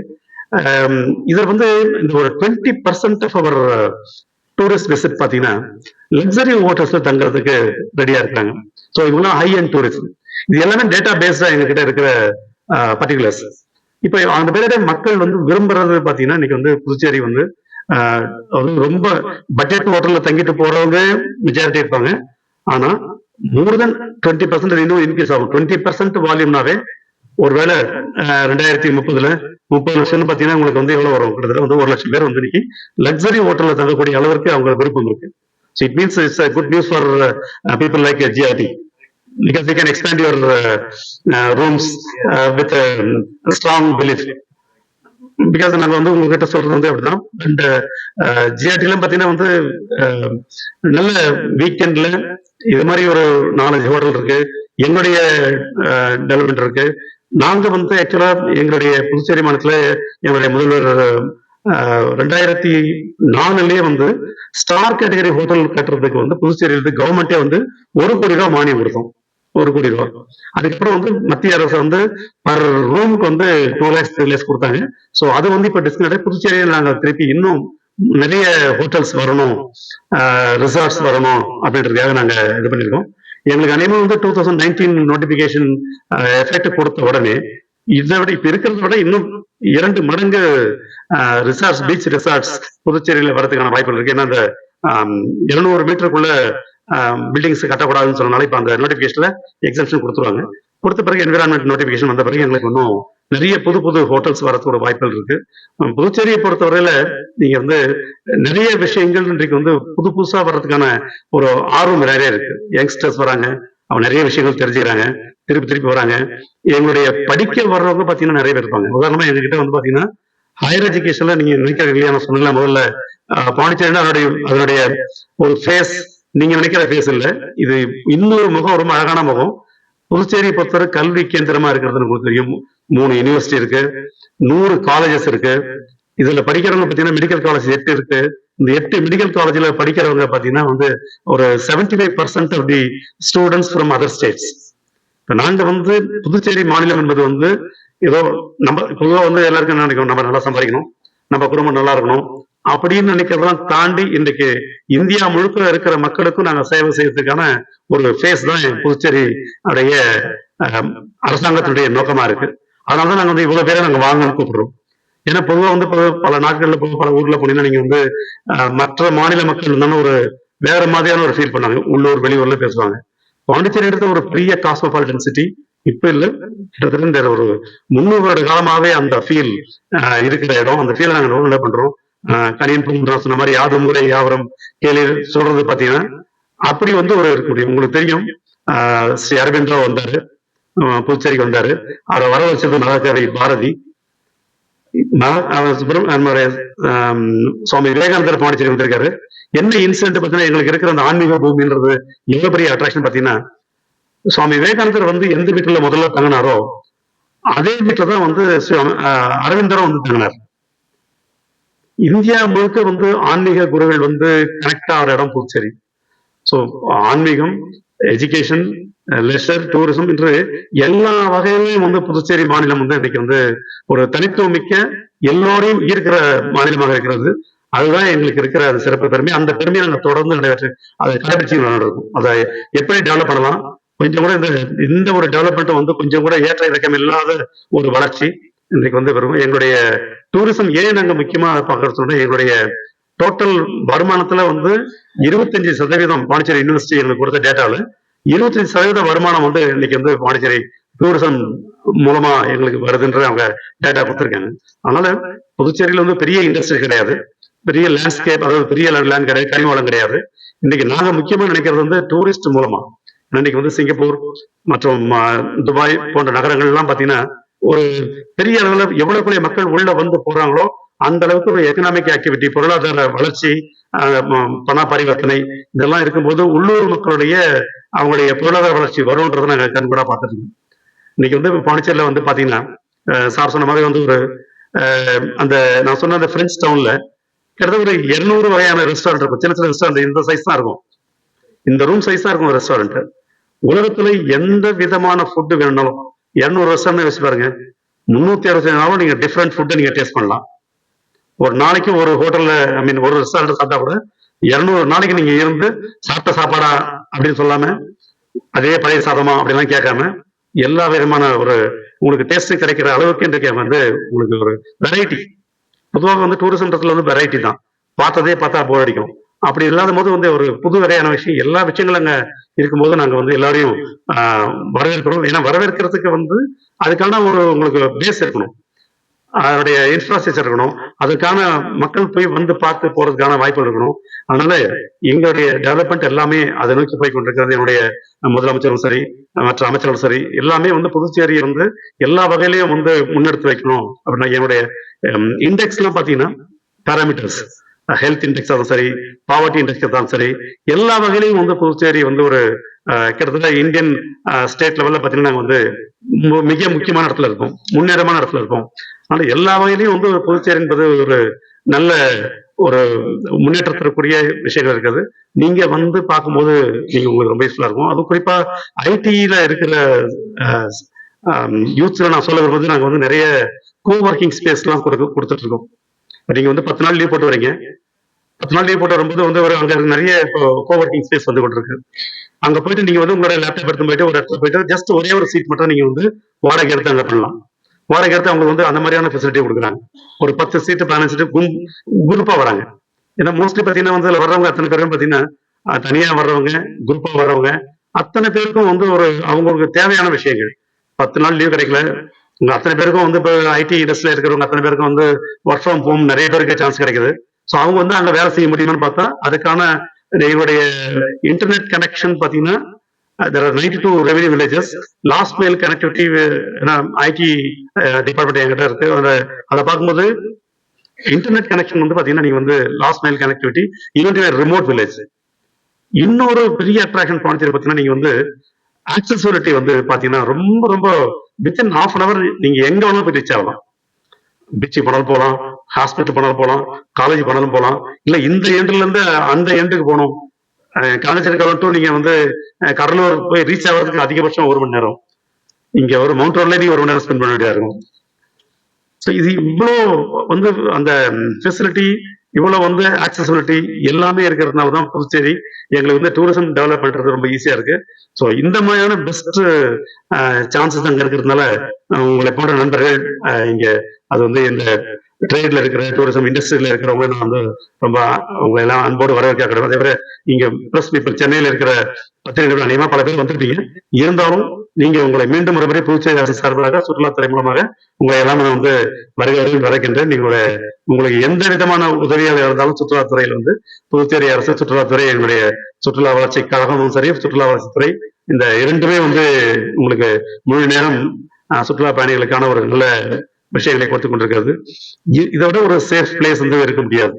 இதுல வந்து இந்த ஒரு 20% ஆஃப் அவர் டூரிஸ்ட் விசிட் பாத்தீங்கன்னா லக்ஸரி ஹோட்டல்ஸ்ல தங்குறதுக்கு ரெடியா இருக்காங்க. ஸோ இவங்கெல்லாம் ஹை அண்ட் டூரிஸ்ட். இது எல்லாமே டேட்டா பேஸ்டா எங்க கிட்ட இருக்கிற பர்டிகுலர்ஸ். இப்ப அந்த பேருடைய மக்கள் வந்து விரும்புறது பாத்தீங்கன்னா இன்னைக்கு வந்து புதுச்சேரி வந்து ரொம்ப பட்ஜெட் ஹோட்டல்ல தங்கிட்டு போறவங்க மெஜாரிட்டி இருப்பாங்க. ஆனா மோர் தென் 20% இன்னும் இன்க்ரீஸ் ஆகும். 20% வால்யூம்னாவே ஒருவேளை 2030ல 30 லட்சம் பாத்தீங்கன்னா உங்களுக்கு வந்து எவ்வளவு வரும், கிட்டத்தட்ட வந்து 1 லட்சம் பேர் வந்து இன்னைக்கு லக்ஸரி ஹோட்டல்ல தங்கக்கூடிய அளவுக்கு அவங்க விருப்பம் இருக்கு. So it means it's a good news for people like GRT because they can expand your rooms with a strong belief. Because நாங்க வந்து உங்ககிட்ட சொல்றது வந்து அப்படிதான். அண்ட் ஜிஆர்டில பாத்தீங்கன்னா வந்து நல்ல வீக்கெண்ட்ல இது மாதிரி ஒரு 4-5 ஹோட்டல் இருக்கு, எங்களுடைய டெவலப்மெண்ட் இருக்கு. நாங்க வந்து ஆக்சுவலா எங்களுடைய புதுச்சேரி மாநிலத்துல எங்களுடைய முதல்வர் 2004லயே வந்து ஸ்டார் கேட்டகரி ஹோட்டல் கட்டுறதுக்கு வந்து புதுச்சேரியில இருந்து கவர்மெண்டே வந்து 1 கோடி ரூபாய் மானியம் கொடுத்தோம். 1 கோடி ரூபாய். அதுக்கப்புறம் வந்து மத்திய அரசு வந்து பர் ரூமுக்கு வந்து 2 lakhs 3 lakhs கொடுத்தாங்க. ஸோ அது வந்து இப்ப டிஸ்கனெக்ட் புதுச்சேரியில் நாங்க திருப்பி இன்னும் நிறைய ஹோட்டல்ஸ் வரணும், ரிசார்ட்ஸ் வரணும் அப்படின்றதுக்காக நாங்க இது பண்ணிருக்கோம். எங்களுக்கு அனைவரும் வந்து 2019 நோட்டிபிகேஷன் எஃபெக்ட் கொடுத்த உடனே இதை விட இப்ப இருக்கிறத விட இன்னும் 2 மடங்கு ரிசார்ட்ஸ், பீச் ரிசார்ட்ஸ் புதுச்சேரியில வரதுக்கான வாய்ப்புகள் இருக்கு. ஏன்னா அந்த 200 மீட்டருக்குள்ள பில்டிங்ஸ் கட்டக்கூடாதுன்னு சொன்னனால இப்ப அந்த நோட்டிபிகேஷன்ல எக்ஸம்ஷன் கொடுத்துருவாங்க. கொடுத்த பிறகு என்விரான்மெண்ட் நோட்டிபிகேஷன் வந்த பிறகு எங்களுக்கு இன்னும் நிறைய புது புது ஹோட்டல்ஸ் வரதுக்கு ஒரு வாய்ப்புகள் இருக்கு. புதுச்சேரியை பொறுத்தவரையில நீங்க வந்து நிறைய விஷயங்கள் இன்றைக்கு வந்து புது புதுசா வர்றதுக்கான ஒரு ஆர்வம் நிறைய இருக்கு. யங்ஸ்டர்ஸ் வராங்க, அவங்க நிறைய விஷயங்கள் தெரிஞ்சுக்கிறாங்க, திருப்பி திருப்பி வராங்க. எங்களுடைய படிக்க வர்றவங்க பாத்தீங்கன்னா நிறைய பேர் இருப்பாங்க. உதாரணமா எங்ககிட்ட வந்து பாத்தீங்கன்னா ஹையர் எஜுகேஷன்ல நீங்க நினைக்கிற இல்லையா, நான் சொன்னல முதல்ல பாண்டிச்சேரினா அதனுடைய ஒரு ஃபேஸ் நீங்க நினைக்கிற ஃபேஸ் இல்ல, இது இன்னொரு முகம், ரொம்ப அழகான முகம். புதுச்சேரி பொறுத்தவரை கல்வி கேந்திரமா இருக்கிறது உங்களுக்கு தெரியும். 3 யூனிவர்சிட்டி இருக்கு, 100 காலேஜஸ் இருக்கு. இதுல படிக்கிறவங்க பாத்தீங்கன்னா மெடிக்கல் காலேஜ் 8 இருக்கு. இந்த 8 மெடிக்கல் காலேஜ்ல படிக்கிறவங்க பாத்தீங்கன்னா வந்து ஒரு 75% of the students from other states. இப்ப நாங்க வந்து புதுச்சேரி மாநிலம் என்பது வந்து ஏதோ நம்ம பொதுவா வந்து எல்லாருக்கும் என்ன நினைக்கணும், நம்ம நல்லா சம்பாதிக்கணும், நம்ம குடும்பம் நல்லா இருக்கணும் அப்படின்னு நினைக்கிறதெல்லாம் தாண்டி இன்றைக்கு இந்தியா முழுக்க இருக்கிற மக்களுக்கும் நாங்க சேவை செய்யறதுக்கான ஒரு ஃபேஸ் தான் புதுச்சேரி உடைய அரசாங்கத்தினுடைய நோக்கமா இருக்கு. அதனாலதான் நாங்க வந்து இவ்வளவு பேரை நாங்க வாங்கணும்னு கூப்பிடுறோம். ஏன்னா பொதுவா வந்து பல நாட்கள்ல பல ஊர்ல போனீங்கன்னா நீங்க வந்து மற்ற மாநில மக்கள் இருந்தாலும் ஒரு வேற மாதிரியான ஒரு ஃபீல் பண்ணாங்க, உள்ளூர் வெளியூர்ல பேசுவாங்க. பாண்டிச்சேரி எடுத்த ஒரு பெரிய காஸ்மோபாலிட்டன் சிட்டி, இப்ப இல்ல கிட்டத்தட்ட இந்த ஒரு 300 வருட காலமாவே அந்த ஃபீல் இருக்கிற இடம். அந்த ஃபீல் நாங்க என்ன பண்றோம், கனியன் பூங்குன்றன் சொன்ன மாதிரி யாதும் ஊரே யாவரும் கேள்வி சொல்றது பாத்தீங்கன்னா அப்படி வந்து ஒரு இருக்கக்கூடிய உங்களுக்கு தெரியும். ஸ்ரீ அரவிந்தோ வந்தாரு, புதுச்சேரிக்கு வந்தாரு. அவரை வர வச்சது மகாகவி பாரதி. சுவாமி விவேகானந்தர் பாண்டிச்சேரி வந்திருக்காரு. என்ன இன்சிடென்ட் பாத்தீங்கன்னா எங்களுக்கு இருக்கிற அந்த ஆன்மீக பூமின்றது எவ்வளவு பெரிய அட்ராக்ஷன் பாத்தீங்கன்னா, சுவாமி விவேகானந்தர் வந்து எந்த வீட்டுல முதல்ல தங்கினாரோ அதே வீட்டுல தான் வந்து அரவிந்தரும் வந்து தங்கினார். இந்தியா முழுக்க வந்து ஆன்மீக குருகள் வந்து கனெக்ட் ஆகிற இடம் புதுச்சேரி. சோ ஆன்மீகம், எஜுகேஷன், லெஷர், டூரிசம் என்று எல்லா வகையிலும் வந்து புதுச்சேரி மாநிலம் வந்து இன்னைக்கு வந்து ஒரு தனித்துவம் மிக்க எல்லோரையும் ஈர்க்கிற மாநிலமாக இருக்கிறது. அதுதான் எங்களுக்கு இருக்கிற அந்த சிறப்பு பெருமை. அந்த பெருமையை நாங்கள் தொடர்ந்து நிறைவேற்று அதை கடைபிடிச்சு இருக்கும். அதை எப்படி டெவலப் பண்ணலாம், கொஞ்சம் கூட இந்த ஒரு டெவலப்மெண்ட் வந்து கொஞ்சம் கூட ஏற்ற இறக்கம் இல்லாத ஒரு வளர்ச்சி இன்றைக்கு வந்து வரும். எங்களுடைய டூரிசம் ஏன் நாங்க முக்கியமா பார்க்கறது, எங்களுடைய டோட்டல் வருமானத்துல வந்து 25% பாண்டிச்சேரி யூனிவர்சிட்டி எங்களுக்கு கொடுத்த டேட்டாவில் 25% வருமானம் வந்து இன்னைக்கு வந்து பாண்டிச்சேரி டூரிசம் மூலமா எங்களுக்கு வருதுன்ற அவங்க டேட்டா கொடுத்துருக்காங்க. அதனால புதுச்சேரியில வந்து பெரிய இண்டஸ்ட்ரி கிடையாது, பெரிய லேண்ட்ஸ்கேப், அதாவது பெரிய லேண்ட் கிடையாது, கனிமவளம் கிடையாது. இன்னைக்கு நாங்க முக்கியமா நினைக்கிறது வந்து டூரிஸ்ட் மூலமா. இன்னைக்கு வந்து சிங்கப்பூர் மற்றும் துபாய் போன்ற நகரங்கள் எல்லாம் பாத்தீங்கன்னா ஒரு பெரிய அளவுல எவ்வளவு பெரிய மக்கள் உள்ள வந்து போறாங்களோ அந்த அளவுக்கு ஒரு எக்கனாமிக் ஆக்டிவிட்டி, பொருளாதார வளர்ச்சி, பண பரிவர்த்தனை இதெல்லாம் இருக்கும்போது உள்ளூர் மக்களுடைய அவங்களுடைய பொருளாதார வளர்ச்சி வரும்ன்றதை நாங்க கண்கூடா பார்த்துட்டு இருக்கோம். இன்னைக்கு வந்து பாண்டிச்சேரியில வந்து பாத்தீங்கன்னா சார் சொன்ன மாதிரி வந்து ஒரு அந்த நான் சொன்ன அந்த பிரெஞ்ச் டவுன்ல கிட்டத்தட்ட ஒரு 200 வகையான ரெஸ்டாரண்ட் இருக்கும். சின்ன சின்ன ரெஸ்டாரண்ட் இந்த சைஸ் தான் இருக்கும், இந்த ரூம் சைஸ் தான் இருக்கும் ரெஸ்டாரண்ட். உலகத்துல எந்த விதமான ஃபுட்டு வேணும்னாலும் 200 ரெஸ்டாரண்ட் வச்சு பாருங்க, 365 நாளும் நீங்க டிஃப்ரெண்ட் ஃபுட்டை நீங்க டேஸ்ட் பண்ணலாம். ஒரு நாளைக்கு ஒரு ஹோட்டல்ல ஒரு ரெஸ்டாரண்ட் சாப்பிட்டா கூட 200 நாளைக்கு நீங்க இருந்து சாப்பிட்ட சாப்பாடா அப்படின்னு சொல்லாம அதே பழைய சாதமா அப்படிலாம் கேட்காம எல்லா விதமான ஒரு உங்களுக்கு டேஸ்ட் கிடைக்கிற அளவுக்கு இன்றைக்கு வந்து உங்களுக்கு ஒரு வெரைட்டி. பொதுவாக வந்து டூரிசம்ன்றதுல வந்து வெரைட்டி தான், பார்த்ததே பார்த்தா போர் அடிக்கும். அப்படி இல்லாத போது வந்து ஒரு புது வகையான விஷயம் எல்லா விஷயங்களும் அங்க இருக்கும்போது நாங்க வந்து எல்லாரையும் வரவேற்கிறோம். ஏன்னா வரவேற்கிறதுக்கு வந்து அதுக்கான ஒரு உங்களுக்கு பேஸ் இருக்கணும், அதனுடைய இன்ஃப்ராஸ்ட்ரக்சர் இருக்கணும், அதுக்கான மக்கள் போய் வந்து பார்த்து போறதுக்கான வாய்ப்புகள் இருக்கணும். அதனால எங்களுடைய டெவலப்மெண்ட் எல்லாமே அதை நோக்கி போய் கொண்டிருக்கிறது. என்னுடைய முதலமைச்சரும் சரி, மற்ற அமைச்சர்களும் சரி, எல்லாமே வந்து புதுச்சேரியை வந்து எல்லா வகையிலையும் வந்து முன்னெடுத்து வைக்கணும் அப்படின்னா என்னுடைய இண்டெக்ஸ் எல்லாம் பாத்தீங்கன்னா பேராமீட்டர்ஸ் ஹெல்த் இண்டெக்ஸ் ஆகும் சரி, பாவர்ட்டி இண்டெக்ஸ் ஆகும் சரி, எல்லா வகையிலையும் வந்து புதுச்சேரி வந்து ஒரு கிட்டத்தட்ட இந்தியன் ஸ்டேட் லெவல்ல பாத்தீங்கன்னா நாங்க வந்து மிக முக்கியமான இடத்துல இருப்போம், முன்னேறமான இடத்துல இருப்போம். ஆனா எல்லா வகையிலையும் வந்து ஒரு புதுச்சேரி என்பது ஒரு நல்ல ஒரு முன்னேற்றத்திற்குரிய விஷயங்கள் இருக்குது. நீங்க வந்து பார்க்கும்போது நீங்க உங்களுக்கு ரொம்ப யூஸ்ஃபுல்லா இருக்கும். அது குறிப்பா ஐடில இருக்கிற யூத்ஸ்ல நான் சொல்ல வரும்போது நாங்க வந்து நிறைய கோ ஒர்க்கிங் ஸ்பேஸ் எல்லாம் கொடுத்துட்டு இருக்கோம். நீங்க வந்து 10 நாள் லீவ் போட்டு வரீங்க, 10 நாள் லீவ் போட்டு வரும்போது வந்து ஒரு அங்க நிறைய கோ ஒர்க்கிங் ஸ்பேஸ் வந்து கொண்டிருக்கு. அங்க போயிட்டு நீங்க வந்து உங்களோட லேப்டாப் எடுத்து போயிட்டு ஒரு இடத்துல போயிட்டு ஜஸ்ட் ஒரே ஒரு சீட் மட்டும் நீங்க வந்து வாடகை எடுத்து அங்க பண்ணலாம். வாடகை எடுத்து அவங்க வந்து அந்த மாதிரியான ஃபெசிலிட்டி கொடுக்குறாங்க. ஒரு 10 சீட்டு 15 சீட்டு குரூப்பா வராங்க. ஏன்னா மோஸ்ட்லி பாத்தீங்கன்னா வந்து அதுல வர்றவங்க அத்தனை பேரும் பாத்தீங்கன்னா தனியா வர்றவங்க, குரூப்பா வர்றவங்க அத்தனை பேருக்கும் வந்து ஒரு அவங்களுக்கு தேவையான விஷயங்கள் 10 நாள் லீவ் கிடைக்கல, உங்க அத்தனை பேருக்கும் வந்து இப்போ ஐடி இண்டஸ்ட்ரியில இருக்கிறவங்க அத்தனை பேருக்கும் வந்து ஒர்க் ஃப்ரம் ஹோம் நிறைய பேருக்கு சான்ஸ் கிடைக்குது. ஸோ அவங்க வந்து அங்க வேலை செய்ய முடியுமான்னு பார்த்தா அதுக்கான எங்களுடைய இன்டர்நெட் கனெக்ஷன் பாத்தீங்கன்னா there are 92 revenue villages. Last mile connectivity IT department என்கிட்ட இருக்கு. அதை பார்க்கும்போது இன்டர்நெட் கனெக்ஷன் வந்து பாத்தீங்கன்னா நீங்க வந்து last mile connectivity even remote village. இன்னொரு பெரிய அட்ராக்ஷன் பாயிண்ட் பாத்தீங்கன்னா நீங்க வந்து ஆக்சசிபிலிட்டி வந்து பாத்தீங்கன்னா ரொம்ப ரொம்ப வித்தின் ஹாஃப் அன் அவர் நீங்க எங்க வேணாலும் போய் ரீச் ஆகலாம். பீச்சு போனாலும் போகலாம், ஹாஸ்பிட்டல் போனாலும் போகலாம், காலேஜ் போனாலும் போகலாம், இல்ல இந்த எண்ட்ல இருந்து அந்த எண்டுக்கு போகணும். காலேஜ் நீங்க வந்து கடலூர் போய் ரீச் ஆகிறதுக்கு அதிகபட்சம் 1 மணி நேரம். இங்க ஒரு மவுண்ட் ரோட்ல நீங்க 1 மணி நேரம் ஸ்பெண்ட் பண்ண வேண்டியதா இருக்கும். ஸோ இது இவ்வளோ வந்து அந்த ஃபெசிலிட்டி, இவ்வளவு வந்து ஆக்சசிபிலிட்டி எல்லாமே இருக்கிறதுனால தான் புதுச்சேரி எங்களுக்கு வந்து டூரிசம் டெவலப் பண்றது ரொம்ப ஈஸியா இருக்கு. ஸோ இந்த மாதிரியான பெஸ்ட் சான்சஸ் அங்க இருக்கிறதுனால உங்களை போன்ற நண்பர்கள் இங்க அது வந்து இந்த ட்ரேட்ல இருக்கிற டூரிசம் இண்டஸ்ட்ரியில இருக்கிறவங்க நான் வந்து ரொம்ப உங்களை எல்லாம் அன்போடு வரவேற்க கிடையாது. அதே மாதிரி இங்க பிளஸ் இப்ப சென்னையில இருக்கிற பத்திரிகைகள் அநேகமா பல பேர் வந்துருக்கீங்க. இருந்தாலும் நீங்க உங்களை மீண்டும் ஒரு முறை புதுச்சேரி அரசு சார்பாக சுற்றுலாத்துறை மூலமாக உங்களை எல்லாமே வந்து வருகிறவர்கள் வரக்கின்றேன். நீங்களுடைய உங்களுக்கு எந்த விதமான உதவியாக இருந்தாலும் சுற்றுலாத்துறையில் வந்து புதுச்சேரி அரசு சுற்றுலாத்துறை எங்களுடைய சுற்றுலா வளர்ச்சி கழகமும் சரி, சுற்றுலா வளர்ச்சித்துறை இந்த இரண்டுமே வந்து உங்களுக்கு முழு நேரம் சுற்றுலா பயணிகளுக்கான ஒரு நல்ல விஷயங்களை கொடுத்து கொண்டிருக்கிறது. இதை விட ஒரு சேஃப் பிளேஸ் வந்து இருக்க முடியாது.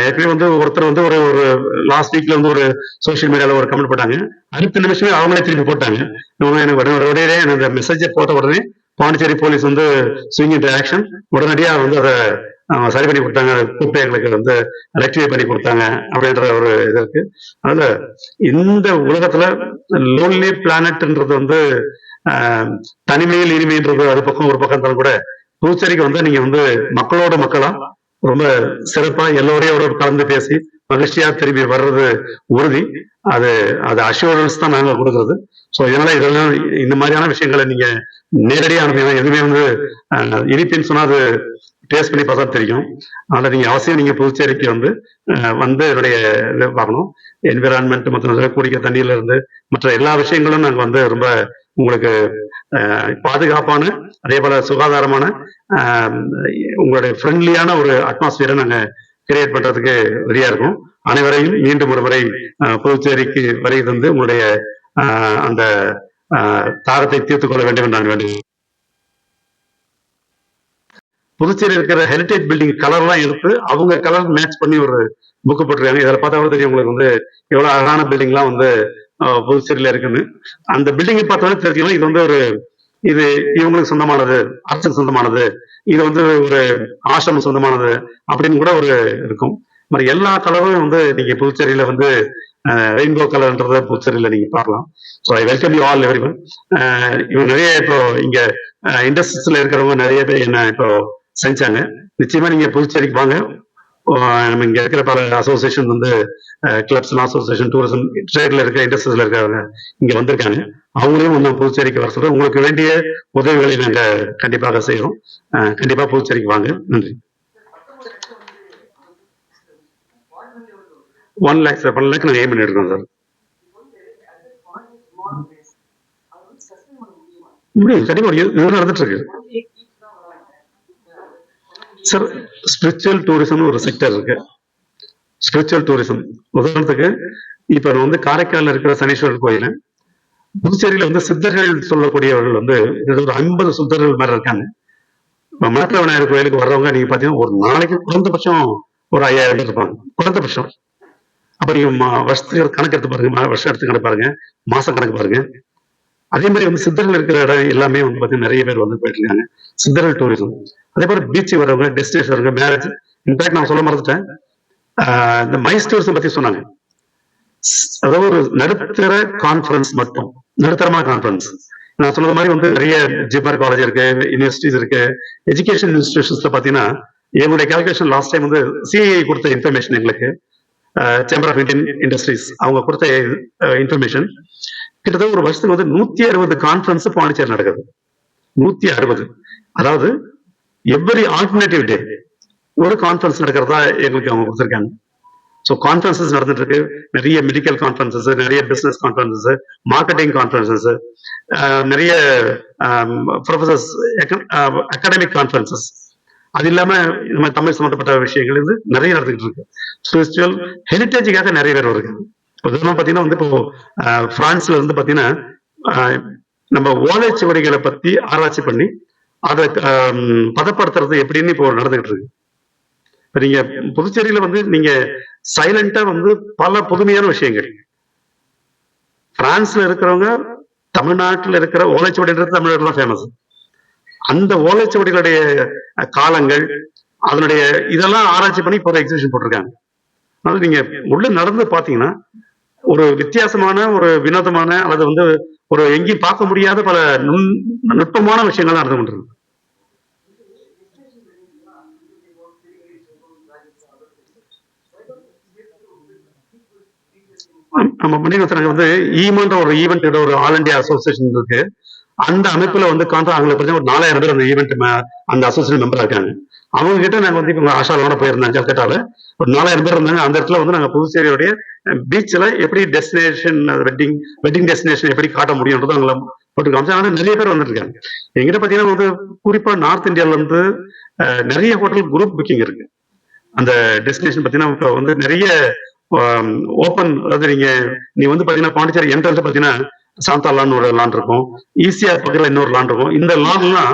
ஏற்கனவே வந்து ஒருத்தர் வந்து ஒரு ஒரு லாஸ்ட் வீக்ல வந்து ஒரு சோசியல் மீடியால ஒரு கமெண்ட் போட்டாங்க. அடுத்த நிமிஷமே அவங்களே திருப்பி போட்டாங்க. எனக்கு உடனே அந்த மெசேஜை போட்ட உடனே பாண்டிச்சேரி போலீஸ் வந்து ஸ்விங் இன்டு ஆக்ஷன் உடனடியா வந்து அதை சரி பண்ணி கொடுத்தாங்க, கூப்பிட்டு எங்களுக்கு வந்து ரெக்டிஃபை பண்ணி கொடுத்தாங்க அப்படின்ற ஒரு இது இருக்கு. அதனால இந்த உலகத்துல லோன்லி பிளானட்ன்றது வந்து தனிமையில் இனிமைன்றது அது பக்கம் ஒரு பக்கம் இருந்தாலும் கூட புதுச்சேரிக்கு வந்து நீங்க வந்து மக்களோட மக்களா ரொம்ப சிறப்பா எல்லோரையோட கலந்து பேசி மகிழ்ச்சியா திரும்பி வர்றது உறுதி. அது அது அஷூரன்ஸ் தான் நாங்க கொடுக்கறது. ஸோ இதனால இதெல்லாம் இந்த மாதிரியான விஷயங்களை நீங்க நேரடியாக அனுப்பினா எதுவுமே வந்து இனிப்பின்னு சொன்னா அது டேஸ்ட் பண்ணி பார்த்தா தெரியும். அதனால நீங்க அவசியம் நீங்க புதுச்சேரிக்கு வந்து என்னுடைய இதை பார்க்கணும். என்விரான்மெண்ட் மற்ற குடிக்க தண்ணியில இருந்து மற்ற எல்லா விஷயங்களும் நாங்க வந்து ரொம்ப உங்களுக்கு பாதுகாப்பான அதே போல சுகாதாரமான உங்களுடைய ஃப்ரெண்ட்லியான ஒரு அட்மாஸ்பியரை நாங்க கிரியேட் பண்றதுக்கு ரெடியா இருக்கும். அனைவரையும் மீண்டும் ஒரு முறை புதுச்சேரிக்கு வருகை தந்து உங்களுடைய அந்த தாகத்தை தீர்த்துக் கொள்ள வேண்டும் என்று நான் வேண்டுகிறேன். புதுச்சேரி இருக்கிற ஹெரிட்டேஜ் பில்டிங் கலர்லாம் எடுத்து அவங்க கலர் மேட்ச் பண்ணி ஒரு புக்கு போட்டிருக்காங்க. இதில் பார்த்தா தெரியும் உங்களுக்கு வந்து எவ்வளவு அழகான பில்டிங்லாம் வந்து புதுச்சேரியில இருக்குன்னு. அந்த பில்டிங்கை பார்த்தாலே தெரிஞ்சுக்கலாம் இது வந்து ஒரு இது இவங்களுக்கு சொந்தமானது, அரசுக்கு சொந்தமானது, இது வந்து ஒரு ஆசிரமம் சொந்தமானது அப்படின்னு கூட ஒரு இருக்கும். மாதிரி எல்லா கலரும் வந்து நீங்க புதுச்சேரியில வந்து ரெயின்போ கலர்ன்றத புதுச்சேரியில நீங்க பார்க்கலாம். So I welcome you all everyone. இவங்க நிறைய இப்போ இங்க இண்டஸ்ட்ரீஸ்ல இருக்கிறவங்க நிறைய பேர் என்ன இப்போ செஞ்சாங்க. நிச்சயமா நீங்க புதுச்சேரிக்கு வாங்க. நம்ம இங்க இருக்கிற பல அசோசியேஷன் வந்து கிளப்ஸ் அசோசியேஷன் டூரிசம் ட்ரேட்ல இருக்க இண்டஸ்ட்ரீஸ்ல இருக்கிறவங்க இங்க வந்திருக்காங்க. அவங்களையும் வந்து புதுச்சேரிக்கு வர சொல்றோம். உங்களுக்கு வேண்டிய உதவிகளை நாங்க கண்டிப்பாக செய்யறோம். கண்டிப்பா புதுச்சேரிக்கு வாங்க. நன்றி. 1 lakh சார், 1 lakh நாங்க எய்ம் பண்ணி இருக்கோம் சார். முடியும் கண்டிப்பா இது நடந்துட்டு இருக்கு சார். ஸ்பிரிச்சுவல் டூரிசம் ஒரு செக்டர் இருக்கு. ஸ்பிரிச்சுவல் டூரிசம் உதாரணத்துக்கு இப்ப வந்து காரைக்காலில் இருக்கிற சனீஸ்வரர் கோயில், புதுச்சேரியில வந்து சித்தர்கள் சொல்லக்கூடியவர்கள் வந்து ஒரு 50 சித்தர்கள் மேல இருக்காங்க. மணக்க விநாயகர் கோயிலுக்கு வர்றவங்க நீங்க பாத்தீங்கன்னா ஒரு நாளைக்கு குறைந்தபட்சம் ஒரு 5000 பேர் இருப்பாங்க குறைந்தபட்சம். அப்ப நீங்க வருஷத்துக்கு கணக்கு எடுத்து பாருங்க, வருஷம் எடுத்து கணக்கு பாருங்க, மாசம் கணக்கு பாருங்க. அதே மாதிரி வந்து சித்தர்கள் இருக்கிற இடம் எல்லாமே வந்து பாத்தீங்கன்னா நிறைய பேர் வந்து போயிட்டு இருக்காங்க. சித்தர்கள் டூரிசம். அதே மாதிரி பீச் வரவங்க, டெஸ்டினேஷன் வரவங்க, மேரேஜ். இன்ஃபேக்ட் நான் சொல்ல மறந்துட்டேன், இந்த மைஸ் டூரிசம் பத்தி சொன்னாங்க. அதாவது ஒரு நடுத்தர கான்ஃபரன்ஸ் மட்டும், நடுத்தரமான கான்ஃபரன்ஸ். நான் சொன்னது மாதிரி வந்து நிறைய ஜிப்மர் காலேஜ் இருக்கு, யூனிவர்சிட்டிஸ் இருக்கு, எஜுகேஷன் இன்ஸ்டிடியூஷன்ஸ்ல பாத்தீங்கன்னா எங்களுடைய கால்குலேஷன் லாஸ்ட் டைம் வந்து சிஐ கொடுத்த இன்ஃபர்மேஷன் எங்களுக்கு, சேம்பர் ஆஃப் இந்தியன் இண்டஸ்ட்ரீஸ் அவங்க கொடுத்த இன்ஃபர்மேஷன், கிட்டத்தட்ட ஒரு வருஷத்துக்கு வந்து 160 கான்ஃபரன்ஸ் பாண்டிச்சேரி நடக்குது. 160. அதாவது எவ்ரி ஆல்டர்னேட்டிவ் டே ஒரு கான்ஃபரன்ஸ் நடக்கிறதா எங்களுக்கு அவங்க கொடுத்துருக்காங்க. ஸோ கான்ஃபரன்சஸ் நடந்துட்டு இருக்கு. நிறைய மெடிக்கல் கான்ஃபரன்சஸ், நிறைய பிசினஸ் கான்ஃபரன்சஸ், மார்க்கெட்டிங் கான்ஃபரன்சஸ், நிறைய ப்ரொஃபசர்ஸ், அகாடமிக் கான்ஃபரன்சஸ். அது இல்லாம நம்ம தமிழ் சம்பந்தப்பட்ட விஷயங்கள் வந்து நிறைய நடந்துகிட்டு இருக்கு. ஸ்பிரிச்சுவல் ஹெரிட்டேஜுக்காக நிறைய பேர் வருது. உதாரணம் பாத்தீங்கன்னா வந்து இப்போ பிரான்ஸ்ல இருந்து பாத்தீங்கன்னா நம்ம ஓலைச்சுவடிகளை பத்தி ஆராய்ச்சி பண்ணி அதை பதப்படுத்துறது எப்படின்னு இப்போ நடந்துகிட்டு இருக்கு. இப்ப நீங்க புதுச்சேரியில வந்து நீங்க சைலண்டா வந்து பல புதுமையான விஷயங்கள், பிரான்ஸ்ல இருக்கிறவங்க தமிழ்நாட்டில் இருக்கிற ஓலைச்சுவடின்றது தமிழ்நாட்டில் தான் ஃபேமஸ். அந்த ஓலைச்சுவடிகளுடைய காலங்கள், அதனுடைய இதெல்லாம் ஆராய்ச்சி பண்ணி இப்போ எக்ஸிபிஷன் போட்டிருக்காங்க. அதனால நீங்க உள்ள நடந்து பாத்தீங்கன்னா ஒரு வித்தியாசமான, ஒரு வினோதமான, அல்லது வந்து ஒரு எங்கேயும் பார்க்க முடியாத பல நுட்பமான விஷயங்கள் நடந்து கொண்டிருக்கு. நம்ம மணிரத்னம் வந்து ஈமன்ற ஒரு ஈவெண்ட், ஒரு ஆல் இண்டியா அசோசியேஷன் இருக்கு. அந்த அமைப்புல வந்து அவங்களுக்கு ஒரு 4000 பேர் அந்த ஈவெண்ட் அந்த அசோசியேஷன் மெம்பரா இருக்காங்க. அவங்க கிட்ட நாங்க வந்து இப்போ ஆஷாலோட போயிருந்தாங்க, கல்கட்டால ஒரு 4000 பேர் இருந்தாங்க. அந்த இடத்துல வந்து நாங்க புதுச்சேரியோடைய பீச்ல எப்படி டெஸ்டினேஷன், வெட்டிங் டெஸ்டினேஷன் எப்படி காட்ட முடியும்ன்றது அவங்கள போட்டு காமிச்சு. ஆனா நிறைய பேர் வந்துட்டு இருக்காங்க. எங்கிட்ட பாத்தீங்கன்னா வந்து குறிப்பா நார்த் இந்தியால இருந்து நிறைய ஹோட்டல் குரூப் புக்கிங் இருக்கு. அந்த டெஸ்டினேஷன் பாத்தீங்கன்னா இப்போ வந்து நிறைய ஓப்பன், அதாவது நீ வந்து பாத்தீங்கன்னா பாண்டிச்சேரி என்ட்ரன்ஸ் பாத்தீங்கன்னா சாந்தா லான் ஒரு லான் இருக்கும், ஈஸியா பக்கத்துல இன்னொரு லான் இருக்கும். இந்த லான்லாம்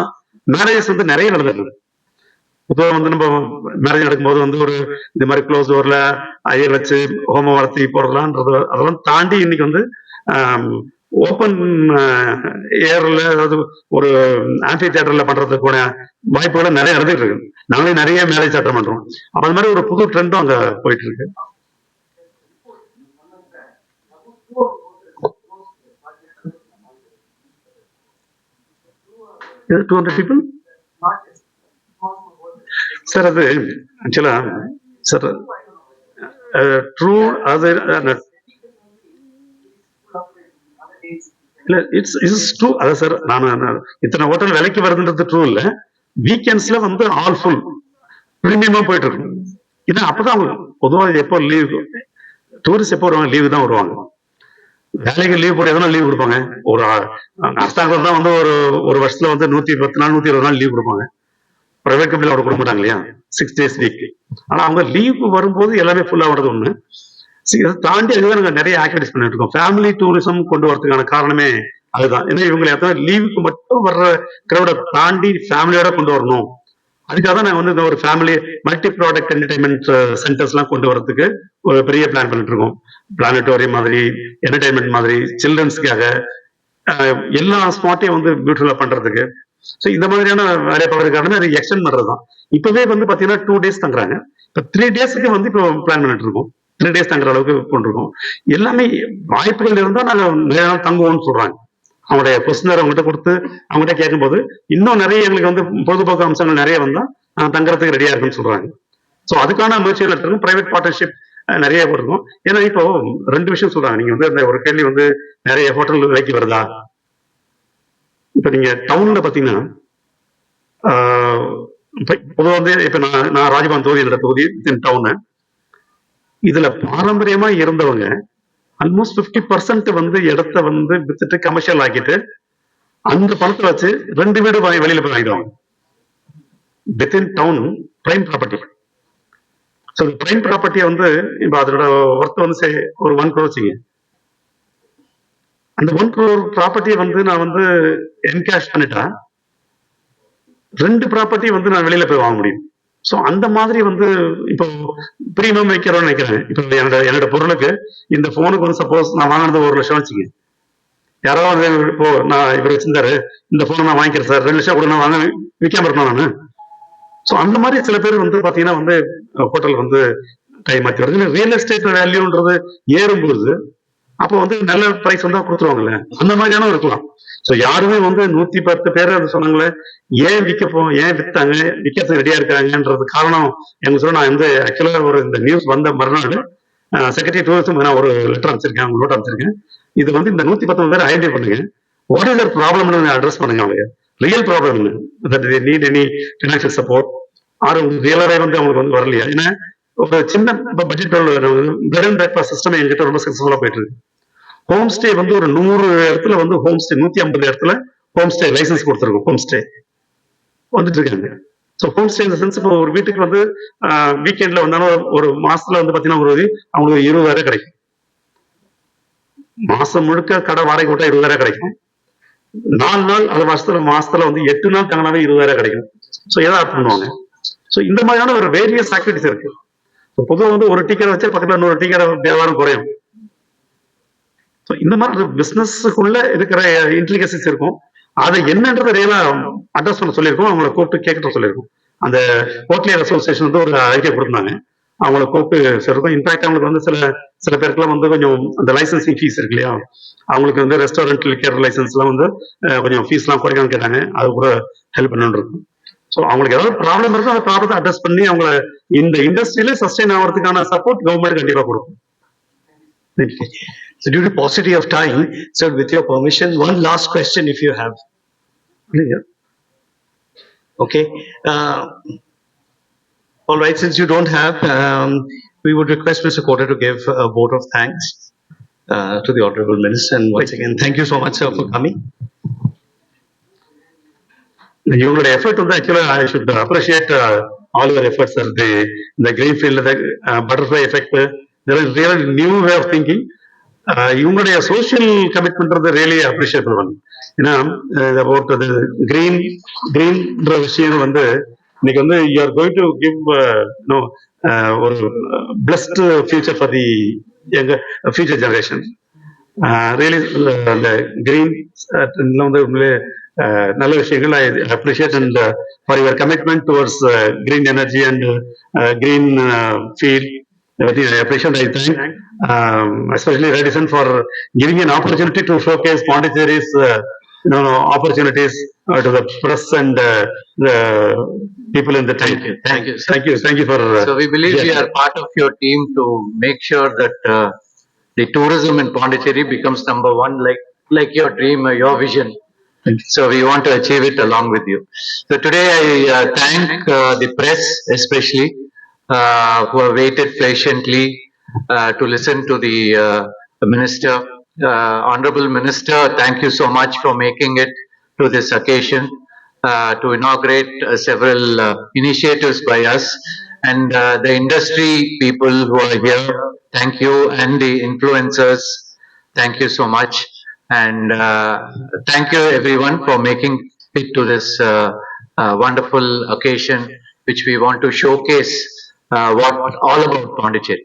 மேரேஜஸ் வந்து நிறைய நடந்துருக்கு. இப்போ வந்து நம்ம மேரேஜ் நடக்கும்போது வந்து ஒரு இந்த மாதிரி க்ளோஸ் டோர்ல ஐயர் வச்சு ஹோமம் வளர்த்தி போடுறலான்றது அதெல்லாம் தாண்டி இன்னைக்கு வந்து ஓப்பன் ஏர்ல, அதாவது ஒரு ஆம்பி தியேட்டர்ல பண்றது கூட வாய்ப்புகள் நிறைய நடந்துட்டு இருக்கு. நாங்களே நிறைய மேரேஜ் அட்டன் பண்றோம். அப்ப அந்த மாதிரி ஒரு புது ட்ரெண்டும் அங்க போயிட்டு இருக்கு. Is it 200 people? Sir, அது ஆக்சுவலா சார் ட்ரூ, அது இல்ல இட்ஸ் ட்ரூ. அதான் சார், நான் இத்தனை ஹோட்டல் விலைக்கு வருதுன்றது ட்ரூ இல்ல. வீக்கெண்ட்ஸ்ல வந்து ஆல் ஃபுல் பிரீமியமா போயிட்டு இருக்கும். ஏன்னா அப்பதான் பொதுவாக எப்போ லீவ், டூரிஸ்ட் எப்போ வருவாங்க, லீவு தான் வருவாங்க. வேலைக்கு லீவ் போட எதனா லீவ் கொடுப்பாங்க. ஒரு அரசாங்கம் தான் வந்து ஒரு வருஷத்துல வந்து 110 நாள் 120 நாள் லீவ் கொடுப்பாங்க. பிரைவேட் கம்பெனில அவர் கொடுக்க மாட்டாங்க இல்லையா, 6 days வீக். ஆனா அவங்க லீவ் வரும்போது எல்லாமே ஃபுல்லா வரது ஒண்ணு. இதை தாண்டி அதுதான் நாங்க நிறைய ஆக்டிவிட்டிஸ் பண்ணிட்டு இருக்கோம். ஃபேமிலி டூரிசம் கொண்டு வரதுக்கான காரணமே அதுதான். ஏன்னா இவங்களை எத்தனை லீவுக்கு மட்டும் வர்ற கிரௌட தாண்டி ஃபேமிலியோட கொண்டு வரணும். அதுக்காக தான் நாங்க வந்து இந்த ஒரு family multi product entertainment centres எல்லாம் கொண்டு வரதுக்கு ஒரு பெரிய பிளான் பண்ணிட்டு இருக்கோம். பிளானட்டோரியம் மாதிரி, என்டர்டைன்மெண்ட் மாதிரி, சில்ட்ரன்ஸ்க்காக எல்லா ஸ்பாட்டையும் வந்து பியூட்டிஃபுல்லா பண்றதுக்கு. ஸோ இந்த மாதிரியான வேலையை பார்க்கறது காரணமே அது எக்ஸ்டெண்ட் பண்றதுதான். இப்பவே வந்து பாத்தீங்கன்னா 2 days தங்குறாங்க. இப்போ 3 daysக்கு வந்து இப்போ பிளான் பண்ணிட்டு இருக்கோம். 3 days தங்குற அளவுக்கு கொண்டிருக்கோம். எல்லாமே வாய்ப்புகள் இருந்தா நாங்க நிறைய நாள் தங்குவோம்னு சொல்றாங்க. அவங்களுடைய கொஸ்டினர் அவங்ககிட்ட கொடுத்து அவங்ககிட்ட கேட்கும்போது இன்னும் நிறைய எங்களுக்கு வந்து பொழுதுபோக்கு அம்சங்கள் நிறைய வந்தா தங்குறதுக்கு ரெடியா இருக்குன்னு சொல்றாங்க. ஸோ அதுக்கான முயற்சிகள் எடுத்துருக்கோம். பிரைவேட் பார்ட்னர்ஷிப் நிறைய போட்டிருக்கோம். ஏன்னா இப்போ 2 விஷயம் சொல்றாங்க. நீங்க வந்து அந்த ஒரு கேள்வி வந்து நிறைய ஹோட்டல் விலைக்கு வருதா. இப்ப நீங்க டவுன்ல பாத்தீங்கன்னா பொதுவாக வந்து இப்ப நான் ராஜபான் தொகுதி, என்னோட தொகுதி டவுனு. இதுல பாரம்பரியமா இருந்தவங்க ஆல்மோஸ்ட் 50% வந்து இடத்த வந்து வித்துட்டு கமர்ஷியல் ஆக்கிட்டு அந்த பணத்தை வச்சு 2 வீடு வெளியில போய் வாங்கிடுவாங்க. Within town prime property. So prime ப்ராப்பர்ட்டியை வந்து இப்ப அதோட ஒர்த் வந்து ஒரு 1 crore வச்சுங்க. அந்த 1 crore ப்ராப்பர்ட்டியை வந்து நான் வந்து என்கேஷ் பண்ணிட்டா 2 ப்ராப்பர்ட்டி வந்து நான் வெளியில போய் வாங்க முடியும். சோ அந்த மாதிரி வந்து இப்போ பிரீமியம் வைக்கிறோம்னு நினைக்கிறேன். இப்போ என்னோட பொருளுக்கு இந்த போனுக்கு வந்து சப்போஸ் நான் வாங்கினது 1,00,000 வச்சுக்க, யாராவது இப்போ நான் இவர் வச்சிருந்தாரு இந்த போனை நான் வாங்கிக்கிறேன் சார் 2,00,000 கூட நான் வாங்க விற்காம இருக்கணும் நானு. சோ அந்த மாதிரி சில பேர் வந்து பாத்தீங்கன்னா வந்து ஹோட்டல் வந்து கை மாத்தி வருது. ரியல் எஸ்டேட் வேல்யூன்றது ஏறும்போது அப்போ வந்து நல்ல பிரைஸ் வந்தா கொடுத்துருவாங்கல்ல, அந்த மாதிரியான இருக்கலாம். சோ யாருமே வந்து 110 பேர் சொன்னாங்களே ஏன் ஏன் வித்தாங்க, விற்கிறதுக்கு ரெடியா இருக்காங்கன்றது காரணம் எங்க சொல்ல நான் வந்து ஆக்சுவலா ஒரு இந்த நியூஸ் வந்த மறுநாள் செக்ரட்டரி டூரிசம் நான் ஒரு லெட்டர் அனுப்பிச்சிருக்கேன், அவங்க நோட் அனுப்பிச்சிருக்கேன். இது வந்து இந்த 119 பேர் ஐடென்டிஃபை பண்ணுங்க, வாட் இஸ் தர் ப்ராப்ளம்னு அட்ரஸ் பண்ணுங்க. அவங்க real problem that they need any financial support or ரியலாவே வந்து அவங்களுக்கு வந்து வரலையா. ஏன்னா ஒரு சின்ன budget bed and breakfast system என்கிட்ட ரொம்ப சக்சஸ்ஃபுல்லா போயிட்டு இருக்கு. ஹோம் ஸ்டே வந்து ஒரு 100 இடத்துல வந்து ஹோம் ஸ்டே 150 இடத்துல ஹோம் ஸ்டே லைசன்ஸ் கொடுத்துருக்கோம். ஹோம் ஸ்டே வந்துட்டு இருக்காங்க. ஸோ ஹோம் ஸ்டே இந்த சென்ஸ் இப்போ ஒரு வீட்டுக்கு வந்து வீக்கெண்ட்ல வந்தாலும் ஒரு மாசத்துல வந்து பாத்தீங்கன்னா அவங்களுக்கு 20,000 கிடைக்கும். மாசம் முழுக்க கடை வாடகை விட்டா 20,000 கிடைக்கும். 4 நாள் அது மாசத்துல வந்து 8 நாள் தங்கினாவே 20,000 கிடைக்கும். ஸோ எதை ஆட் பண்ணுவாங்க. ஸோ இந்த மாதிரியான ஒரு வேரியஸ் ஆக்டிவிட்டிஸ் இருக்கு. பொதுவாக வந்து ஒரு டிக்கெட் வச்சா பக்கத்துல இன்னொரு டிக்கெட் வியாபாரம் குறையும். ஸோ இந்த மாதிரி பிசினஸுக்குள்ள இருக்கிற இன்ட்ரிகசிஸ் இருக்கும். அதை என்னன்றதை ரியலா அட்ரஸ் பண்ண சொல்லியிருக்கோம், அவங்கள கூப்பிட்டு கேட்க சொல்லியிருக்கோம். அந்த ஹோட்டலியர் அசோசியேஷன் வந்து ஒரு அறிக்கை கொடுத்தாங்க, அவங்கள கூப்பிட்டு சொல்லிருக்கோம். இன்ஃபேக்ட் அவங்களுக்கு வந்து சில பேருக்குலாம் வந்து கொஞ்சம் அந்த லைசன்சிங் ஃபீஸ் இருக்கு இல்லையா, அவங்களுக்கு வந்து ரெஸ்டாரண்ட் லிக்கர் லைசன்ஸ்லாம் வந்து கொஞ்சம் ஃபீஸ்லாம் குறைக்கணும்னு கேட்டாங்க, அது கூட ஹெல்ப் பண்ணணும்னு இருக்கும். ஸோ அவங்களுக்கு ஏதாவது ப்ராப்ளம் இருக்கும், அந்த ப்ராப்ளத்தை அட்ரஸ் பண்ணி அவங்கள இந்த இண்டஸ்ட்ரியில சஸ்டைன் ஆகிறதுக்கான சப்போர்ட் கவர்மெண்ட் கண்டிப்பா கொடுக்கும். So due to paucity of time, sir, with your permission, one last question if you have. Okay. All right, since you don't have, we would request Mr. Kota to give a vote of thanks to the Honorable Minister. And once again, thank you so much, sir, for coming. இவங்களோட effort வந்து ஆக்சுவலா I should appreciate all your efforts sir. இந்த green field butterfly effect real new way of thinking. இவங்களுடைய social commitment really appreciable one. ஏன்னா about அது கிரீன்ற விஷயம் வந்து இன்னைக்கு வந்து you are going to give ஒரு blessed future for the future generation. Really அந்த கிரீன் வந்து உண்மையிலே நல்ல விஷயங்கள். I appreciate and for your commitment towards green energy and green field. I appreciate. I thank especially Radisson for giving an opportunity to showcase Pondicherry's opportunities to the press and the people in the town. Thank you. Thank you for. So we believe we are part of your team to make sure that the tourism in Pondicherry becomes number one, like your dream, your vision. So we want to achieve it along with you. So today I thank the press especially who have waited patiently to listen to the minister. Honorable Minister, thank you so much for making it to this occasion to inaugurate several initiatives by us. And the industry people who are here, thank you, and the influencers, thank you so much. And thank you everyone for making it to this wonderful occasion, which we want to showcase what all about Pondicherry.